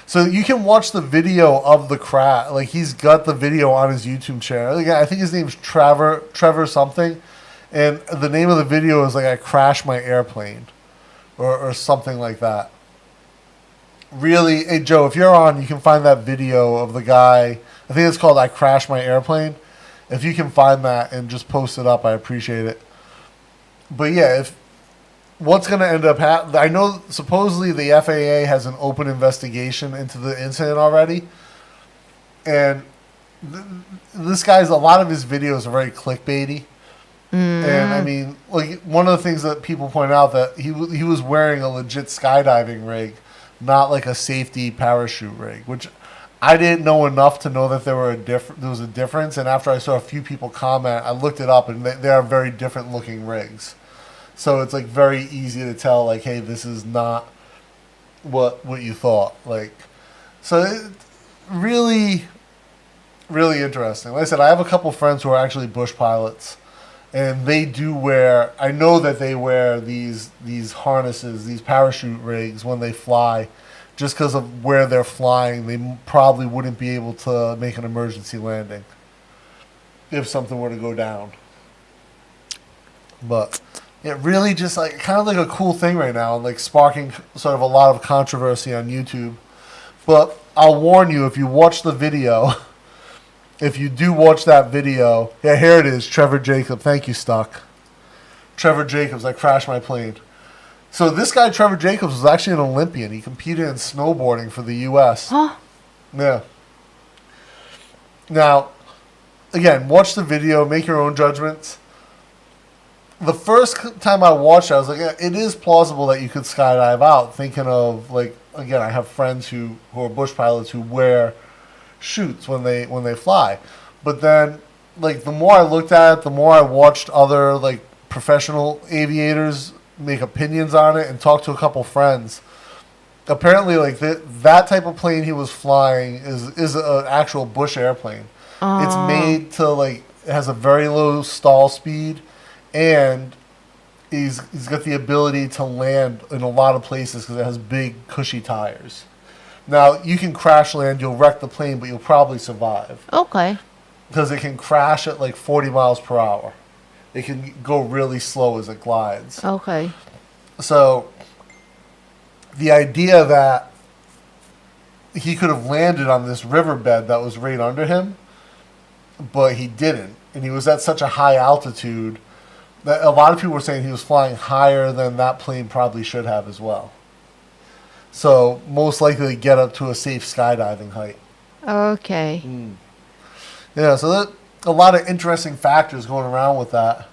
So you can watch the video of the crash. Like he's got the video on his YouTube channel. Like, I think his name's Trevor something, and the name of the video is like "I crashed my airplane," or something like that. Really, hey Joe, if you're on, you can find that video of the guy. I think it's called "I crashed my airplane." If you can find that and just post it up, I appreciate it. But yeah, what's going to end up happening? I know supposedly the FAA has an open investigation into the incident already. And this guy's, a lot of his videos are very clickbaity. And I mean, like one of the things that people point out that he was wearing a legit skydiving rig, not like a safety parachute rig, which I didn't know enough to know that there was a difference. And after I saw a few people comment, I looked it up, and they are very different looking rigs. So it's like very easy to tell, like, hey, this is not what you thought. Like, so really, really interesting. Like I said, I have a couple friends who are actually bush pilots, and they do wear. I know that they wear these harnesses, these parachute rigs when they fly, just because of where they're flying. They probably wouldn't be able to make an emergency landing if something were to go down. But it really just like kind of like a cool thing right now, and like sparking sort of a lot of controversy on YouTube. But I'll warn you, if you watch the video, if you do watch that video, yeah, here it is, Trevor Jacobs. Thank you, Stuck. Trevor Jacobs, I crashed my plane. So this guy, Trevor Jacobs, was actually an Olympian. He competed in snowboarding for the U.S. Huh? Yeah. Now, again, watch the video, make your own judgments. The first time I watched it, I was like, yeah, it is plausible that you could skydive out. Thinking of, like, again, I have friends who are bush pilots who wear chutes when they fly. But then, like, the more I looked at it, the more I watched other, like, professional aviators make opinions on it and talk to a couple friends. Apparently, like, that type of plane he was flying is an actual bush airplane. It's made to, like, it has a very low stall speed, and he's got the ability to land in a lot of places because it has big, cushy tires. Now, you can crash land, you'll wreck the plane, but you'll probably survive. Okay. Because it can crash at like 40 miles per hour. It can go really slow as it glides. Okay. So, the idea that he could have landed on this riverbed that was right under him, but he didn't. and he was at such a high altitude that a lot of people were saying he was flying higher than that plane probably should have as well. So most likely to get up to a safe skydiving height. Okay. Yeah, so that, a lot of interesting factors going around with that.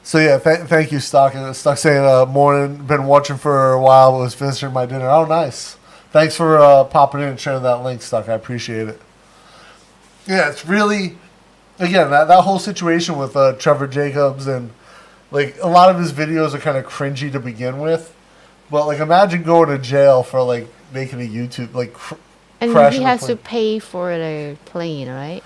So yeah, thank you, Stock. Stock saying, morning, been watching for a while, but was finishing my dinner. Oh, nice. Thanks for popping in and sharing that link, Stock. I appreciate it. Yeah, it's really, again, that whole situation with Trevor Jacobs, and like a lot of his videos are kind of cringy to begin with. But like, imagine going to jail for like making a YouTube, like And crashing he a has plane. to pay for the plane, right?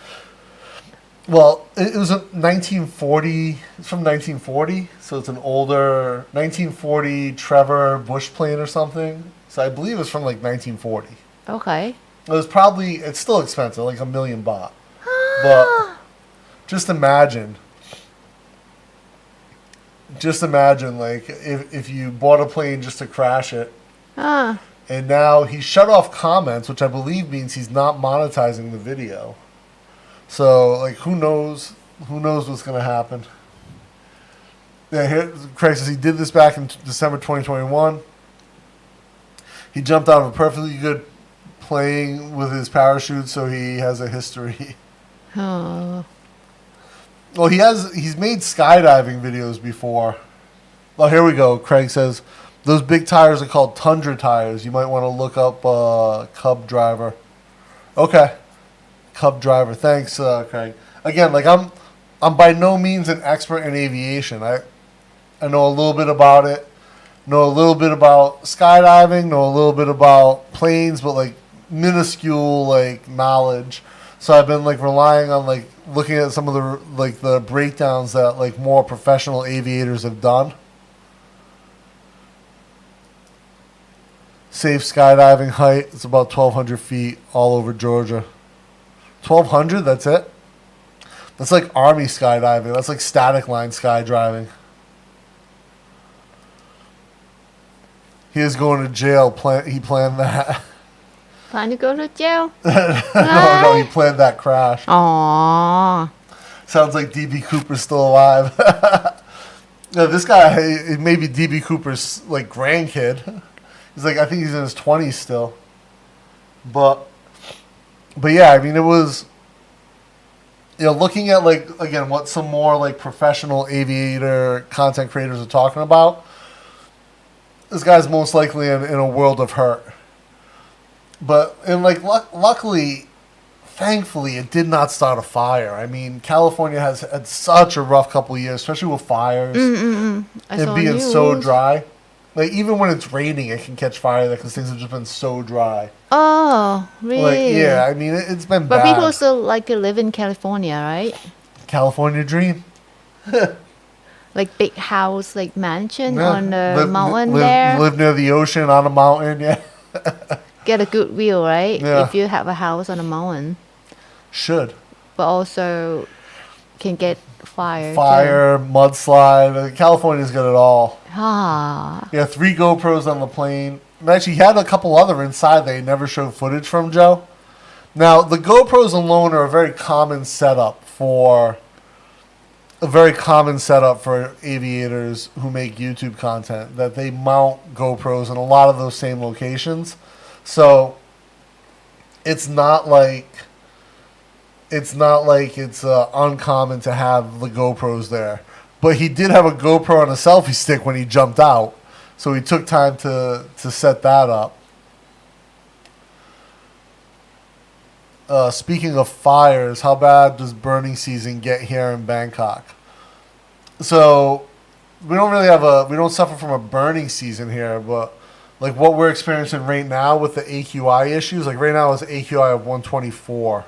Well, it was a 1940. It's from 1940, so it's an older 1940 Trevor Bush plane or something. So I believe it's from like 1940. Okay. It was probably, it's still expensive, like $1 million baht. But just imagine like if you bought a plane just to crash it, Ah. and now he shut off comments, which I believe means he's not monetizing the video. So like, who knows what's going to happen. Yeah, here Craig says he did this back in December 2021. He jumped out of a perfectly good plane with his parachute, so he has a history. Oh. Well, he's made skydiving videos before. Oh, here we go. Craig says those big tires are called Tundra tires. You might want to look up Cub Driver. Okay. Cub Driver. Thanks, Craig. Again, like I'm by no means an expert in aviation. I know a little bit about it. Know a little bit about skydiving. Know a little bit about planes, but like minuscule like knowledge. So I've been like relying on like looking at some of the like the breakdowns that like more professional aviators have done. Safe skydiving height, it's about 1,200 feet all over Georgia. 1,200, that's it? That's like Army skydiving. That's like static line skydiving. He is going to jail. He planned that. Plan to go to jail? No, he planned that crash. Aww. Sounds like D.B. Cooper's still alive. No, this guy, it may be D.B. Cooper's like grandkid. He's like, I think he's in his 20s still. But yeah, I mean, it was, looking at like, again, what some more like professional aviator content creators are talking about. This guy's most likely in a world of hurt. But, and like, luckily, thankfully, it did not start a fire. I mean, California has had such a rough couple of years, especially with fires. And being so dry. Like, even when it's raining, it can catch fire because things have just been so dry. Oh, really? Like, yeah, I mean, it's been But bad. people still like to live in California, right? California dream. Like big house, like mansion Yeah. on the mountain there. Live near the ocean on a mountain, yeah. Get a good view, right? Yeah. If you have a house on a mountain. Should. But also can get fire. Fire, mudslide. California's got it all. Ah. Yeah, 3 GoPros on the plane. And actually, he had a couple other inside they never showed footage from, Joe. Now, the GoPros alone are a very common setup for aviators who make YouTube content, that they mount GoPros in a lot of those same locations. So it's not like it's uncommon to have the GoPros there. But he did have a GoPro on a selfie stick when he jumped out, so he took time to set that up. Speaking of fires, how bad does burning season get here in Bangkok? So we don't suffer from a burning season here, but like what we're experiencing right now with the AQI issues, like right now it's AQI of 124.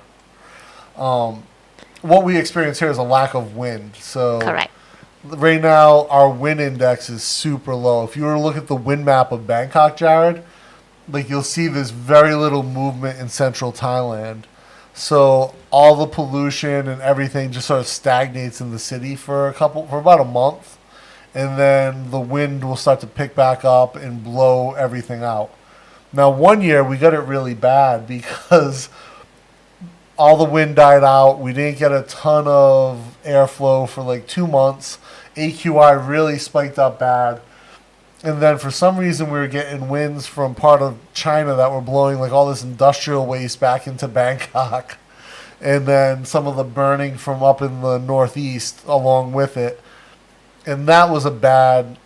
What we experience here is a lack of wind. So Correct. right now our wind index is super low. If you were to look at the wind map of Bangkok, Jared, like you'll see there's very little movement in central Thailand. So all the pollution and everything just sort of stagnates in the city for about a month. And then the wind will start to pick back up and blow everything out. Now, one year we got it really bad because all the wind died out. We didn't get a ton of airflow for like 2 months. AQI really spiked up bad. And then for some reason we were getting winds from part of China that were blowing like all this industrial waste back into Bangkok. And then some of the burning from up in the northeast along with it. And that was a bad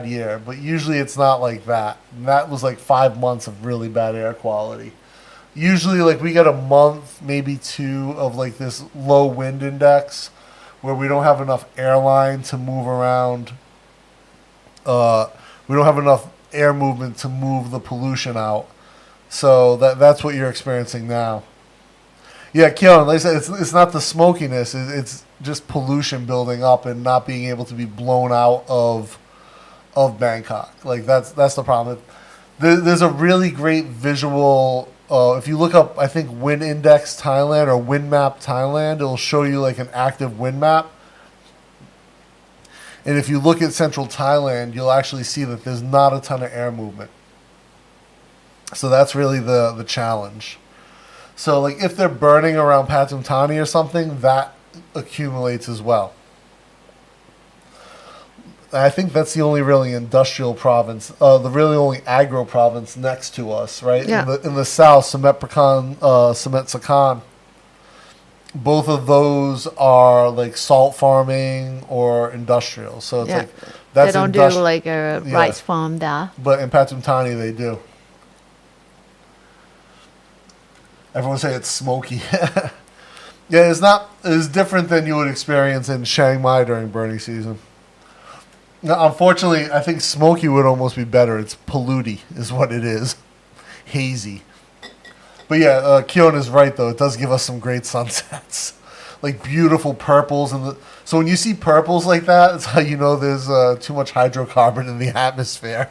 year. But usually it's not like that. And that was like 5 months of really bad air quality. Usually like we get a month, maybe 2 of like this low wind index where we don't have enough airline to move around. We don't have enough air movement to move the pollution out. So that's what you're experiencing now. Yeah, Keon, like I said, it's not the smokiness. It's just pollution building up and not being able to be blown out of Bangkok. Like that's the problem. There's a really great visual. If you look up, I think Wind Index Thailand or Wind Map Thailand, it'll show you like an active wind map. And if you look at central Thailand, you'll actually see that there's not a ton of air movement. So that's really the challenge. So like if they're burning around Pathum Thani or something, that accumulates as well. I think that's the only really industrial province, the really only agro province next to us, right? Yeah. In the south, Samet Prakan, Samet Sakan. Both of those are like salt farming or industrial. So it's like that's they don't do like a rice farm there. But in Pathum Thani they do. Everyone say it's smoky. Yeah, it's different than you would experience in Chiang Mai during burning season. Now, unfortunately, I think smoky would almost be better. It's polluty is what it is. Hazy. But yeah, Keon is right, though. It does give us some great sunsets. Like beautiful purples. So when you see purples like that, it's how you know there's too much hydrocarbon in the atmosphere.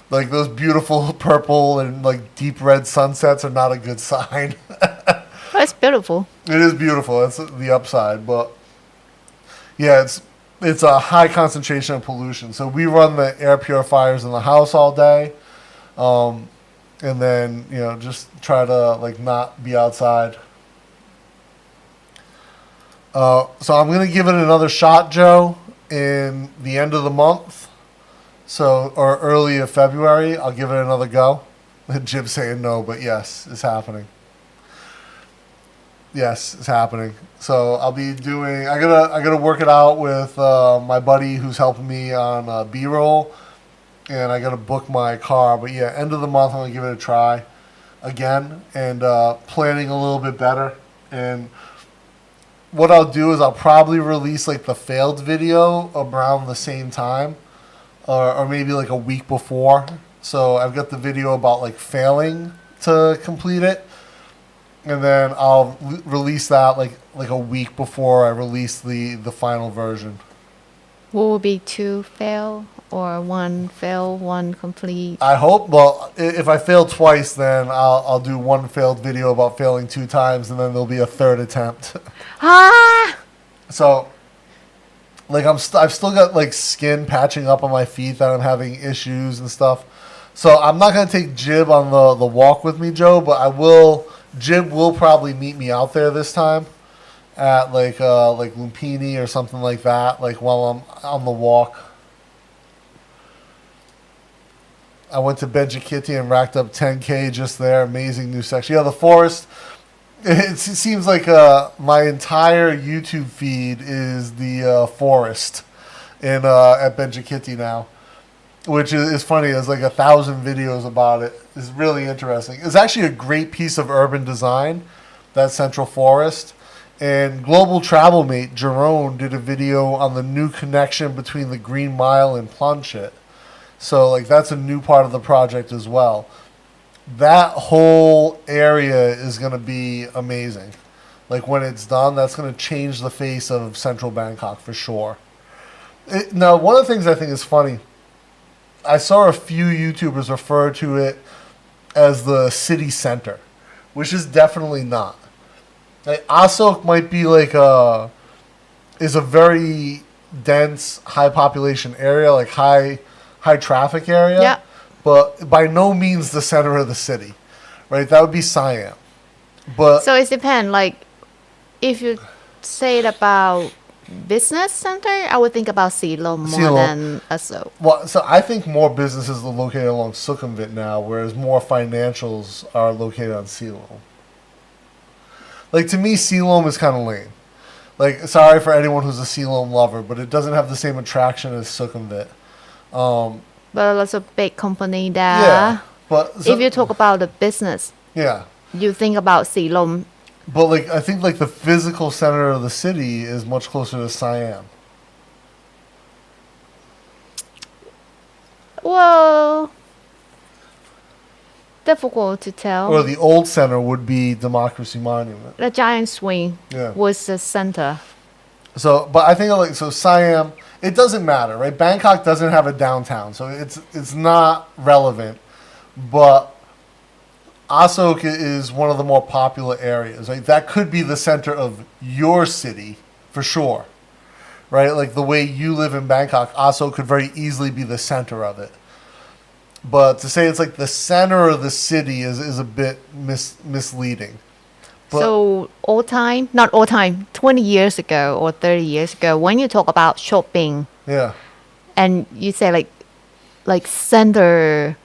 Like those beautiful purple and like deep red sunsets are not a good sign. Oh, it's beautiful. It is beautiful. That's the upside. But yeah, it's a high concentration of pollution. So we run the air purifiers in the house all day. And then, just try to like not be outside. So I'm going to give it another shot, Joe, in the end of the month. Or early of February, I'll give it another go. Jim's saying no, but yes, it's happening. Yes, it's happening. So I'll be doing, I gotta work it out with my buddy who's helping me on B-roll. And I got to book my car. But yeah, end of the month, I'm going to give it a try again. And planning a little bit better. And what I'll do is I'll probably release like the failed video around the same time. Or maybe like a week before. So I've got the video about like failing to complete it. And then I'll release that like a week before I release the final version. What will be 2 fail or 1 fail, 1 complete? I hope. Well, if I fail twice, then I'll do 1 failed video about failing 2 times, and then there'll be a 3rd attempt. So, like I've still got like skin patching up on my feet that I'm having issues and stuff. So I'm not gonna take Jib on the walk with me, Joe, but I will. Jib will probably meet me out there this time. At like Lumpini or something like that, like while I'm on the walk. I went to Benjikiti and racked up 10K just there. Amazing new section. Yeah, the forest. It seems like my entire YouTube feed is the forest at Benjikiti now, which is funny. There's like 1,000 videos about it. It's really interesting. It's actually a great piece of urban design, that central forest. And Global Travel Mate, Jerome, did a video on the new connection between the Green Mile and Planchet. So, like, that's a new part of the project as well. That whole area is going to be amazing. Like, when it's done, that's going to change the face of central Bangkok for sure. Now, one of the things I think is funny, I saw a few YouTubers refer to it as the city center, which is definitely not. Like, Asok might be like is a very dense, high population area, like high traffic area. Yeah. But by no means the center of the city, right? That would be Siam. But So it depends. Like, if you say it about business center, I would think about Silom more Silom. than Aso. well, so I think more businesses are located along Sukhumvit now, whereas more financials are located on Silom. Like, to me, Silom is kind of lame. Like, sorry for anyone who's a Silom lover, but it doesn't have the same attraction as Sukhumvit. But lots of big company there. Yeah, but so, If you talk about the business, yeah, you think about Silom. but like I think like the physical center of the city is much closer to Siam. Well, difficult to tell. Or the old center would be Democracy Monument. The giant swing Yeah. was the center. So, but I think like so Siam, it doesn't matter, right? Bangkok doesn't have a downtown, so it's not relevant. But Asok is one of the more popular areas, right? That could be the center of your city for sure, right? Like the way you live in Bangkok, Asok could very easily be the center of it. But to say it's like the center of the city is a bit misleading. But, So not all time, 20 years ago or 30 years ago, when you talk about shopping yeah, and you say like center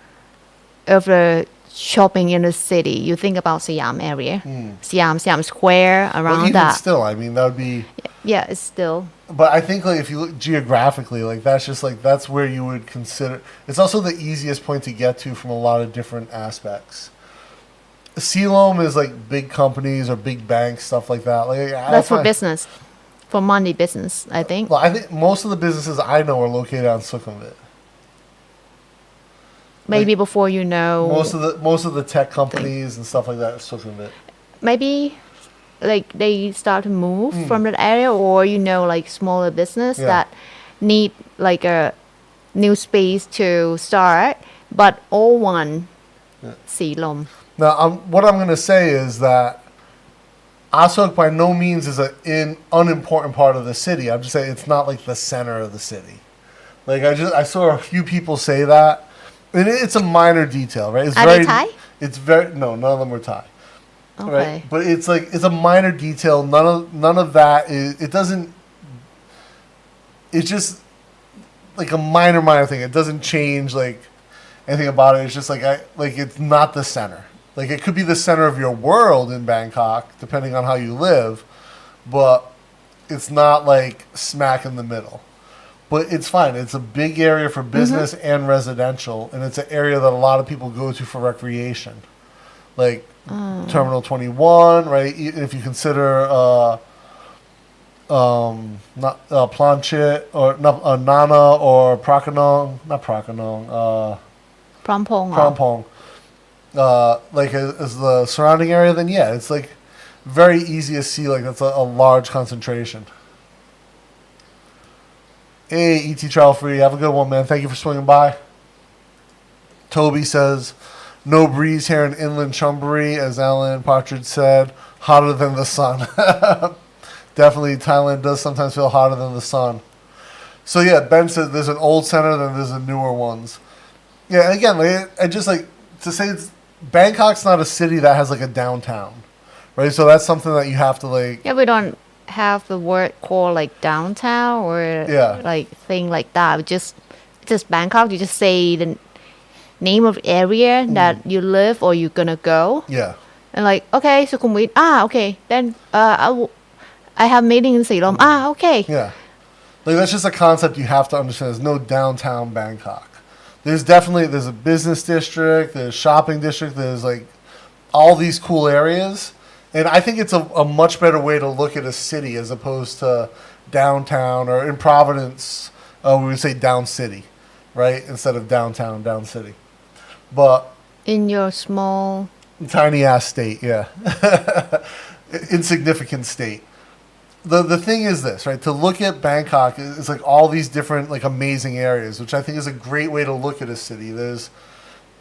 of the shopping in the city, you think about Siam area, Siam Square but around even that. still, I mean, that would be. Yeah, it's still. But I think like if you look geographically, like that's just like that's where you would consider. It's also the easiest point to get to from a lot of different aspects. Silom is like big companies or big banks, stuff like that. Like That's for business, for money business, I think. Well, I think most of the businesses I know are located on Sukhumvit. Maybe before you know. Most of the tech companies and stuff like that are Sukhumvit. Maybe like they start to move from that area, or like smaller business Yeah. that need like a new space to start, but all one Silom. Now, what I'm going to say is that Asok by no means is an unimportant part of the city. I'm just saying it's not like the center of the city. Like I saw a few people say that, and it's a minor detail, right? It's Are they Thai? It's very no, none of them were Thai. Okay. Right? But it's like it's a minor detail. None of that is. It doesn't. It's just like a minor thing. It doesn't change like anything about it. It's just like it's not the center. Like it could be the center of your world in Bangkok, depending on how you live, but it's not like smack in the middle. But it's fine. It's a big area for business and residential, and it's an area that a lot of people go to for recreation, like Terminal 21, right? If you consider not Planchet or Nana or Prakanong, not Prakanong, Prampong. Prampong, like as the surrounding area, then yeah, it's like very easy to see like that's a large concentration. Hey, ET Travel Free, have a good one, man. Thank you for swinging by. Toby says, no breeze here in inland Chonburi, as Alan Partridge said, hotter than the sun. Definitely, Thailand does sometimes feel hotter than the sun. So yeah, Ben said there's an old center, then there's the newer ones. Yeah, and again, I just like to say Bangkok's not a city that has like a downtown, right? So that's something that you have to like. Yeah, we don't have the word called like downtown or like thing like that. We just Bangkok. You just say the name of area that you live or you're gonna go. Yeah. And like, okay, Sukhumvit. Okay. Then I have meeting in Silom. Okay. Yeah. Like that's just a concept you have to understand. There's no downtown Bangkok. There's a business district, there's shopping district, there's like all these cool areas. And I think it's a much better way to look at a city as opposed to downtown, or in Providence, we would say down city, right? Instead of downtown, down city. But in your small, tiny ass state, yeah. Insignificant state. The thing is this, right? To look at Bangkok is like all these different like amazing areas, which I think is a great way to look at a city.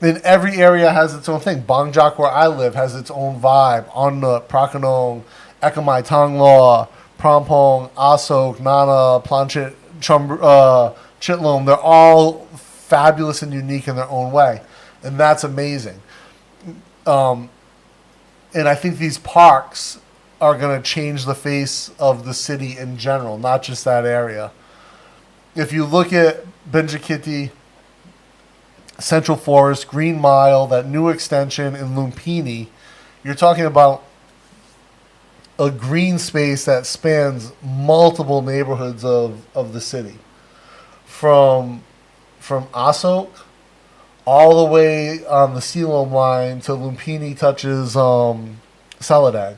And every area has its own thing. Bangjak, where I live, has its own vibe. Onnut, Prakanong, Ekamai Tonglaw, Prampong, Asok, Nana, Planchet, Chitlom. They're all fabulous and unique in their own way. And that's amazing. And I think these parks are going to change the face of the city in general, not just that area. If you look at Benjikiti, Central Forest, Green Mile, that new extension in Lumpini, you're talking about a green space that spans multiple neighborhoods of the city. From Asok all the way on the Silom line to Lumpini touches Saladang.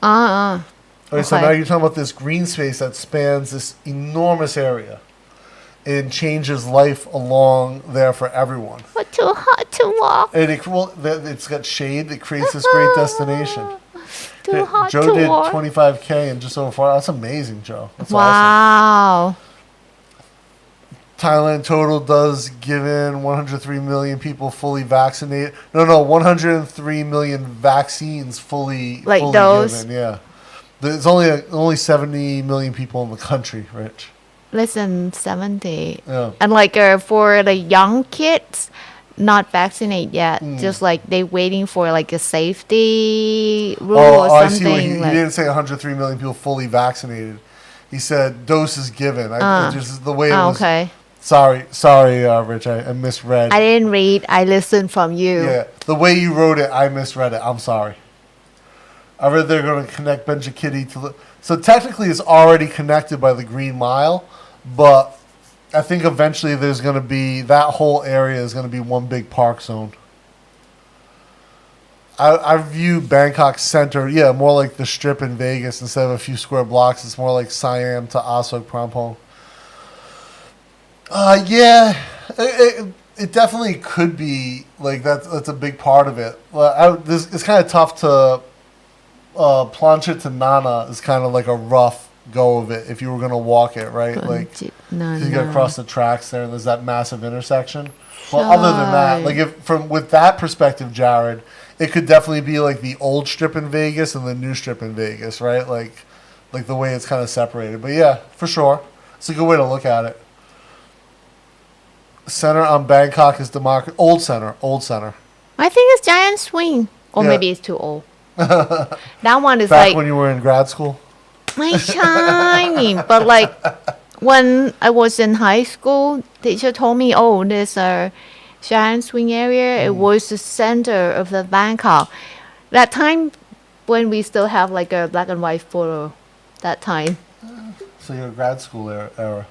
Okay, so now you're talking about this green space that spans this enormous area and changes life along there for everyone. But too hot to walk. And it's got shade. It creates this great destination. Too hot Joe to did walk. 25K in just over 4 hours. That's amazing, Joe. That's awesome. Wow. Thailand total does give in 103 million people fully vaccinated. No, 103 million vaccines fully those? given. Yeah, there's only 70 million people in the country, Rich. Less than 70. Yeah. And for the young kids, not vaccinated yet. Just they waiting for a safety rule or I see. something. He didn't say 103 million people fully vaccinated. He said doses given. Just the way it was. Okay. Sorry, Rich. I misread. I didn't read. I listened from you. Yeah, the way you wrote it, I misread it. I'm sorry. I read they're going to connect Benjikiti to the... So technically it's already connected by the Green Mile, but I think eventually there's going to be... That whole area is going to be one big park zone. I view Bangkok Center, more like the Strip in Vegas. Instead of a few square blocks, it's more like Siam to Asok Prampong. It definitely could be that's a big part of it. It's kind of tough to Plancha to Nana is kind of like a rough go of it if you were going to walk it, right? You got to cross the tracks there, and there's that massive intersection. Well, other than that, with that perspective, Jared, it could definitely be like the old Strip in Vegas and the new Strip in Vegas, right? Like the way it's kind of separated. But yeah, for sure, it's a good way to look at it. Center on Bangkok is Old Center. I think it's Giant Swing. Or maybe it's too old. That one is Back when you were in grad school? My shining. But when I was in high school, teacher told me, there's a Giant Swing area. It was the center of the Bangkok. That time when we still have a black and white photo. That time. So your grad school era.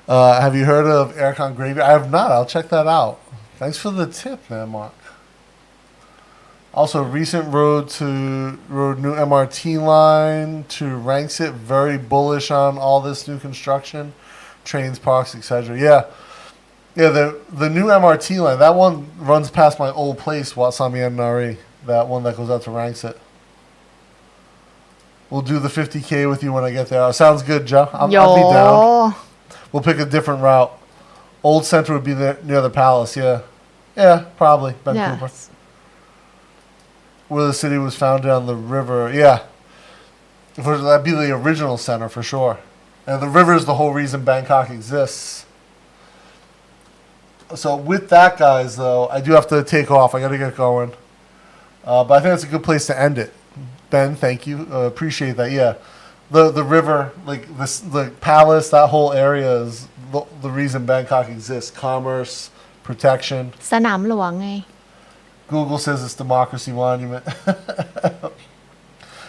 Have you heard of Aircon Gravy? I have not. I'll check that out. Thanks for the tip, man, Mark. Also, recent road new MRT line to Rangsit. Very bullish on all this new construction, trains, parks, etc. Yeah. The new MRT line. That one runs past my old place, Watsami Nari. That one that goes out to Rangsit. We'll do the 50K with you when I get there. Sounds good, Joe. I'll be down. We'll pick a different route. Old Center would be near the palace, yeah. Yeah, probably. Vancouver. Yes. Where the city was founded on the river, yeah. That'd be the original center for sure. And the river is the whole reason Bangkok exists. So with that, guys, though, I do have to take off. I got to get going. But I think that's a good place to end it. Ben, thank you. Appreciate that, yeah. The river, the palace, that whole area is the reason Bangkok exists. Commerce, protection. สนามหลวงไง Google says it's Democracy Monument.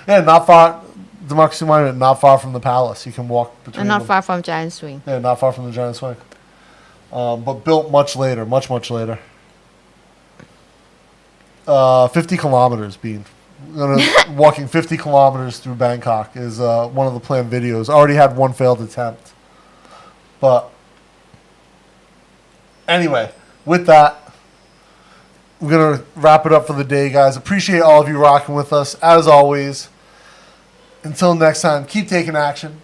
Yeah, not far. Democracy Monument, not far from the palace. You can walk between And not them. far from Giant Swing. Yeah, not far from the Giant Swing. But built much later, much later. 50 kilometers being... walking 50 kilometers through Bangkok is one of the planned videos. Already had one failed attempt. But anyway, with that, we're going to wrap it up for the day, guys. Appreciate all of you rocking with us. As always, until next time, keep taking action.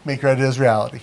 Make your ideas reality.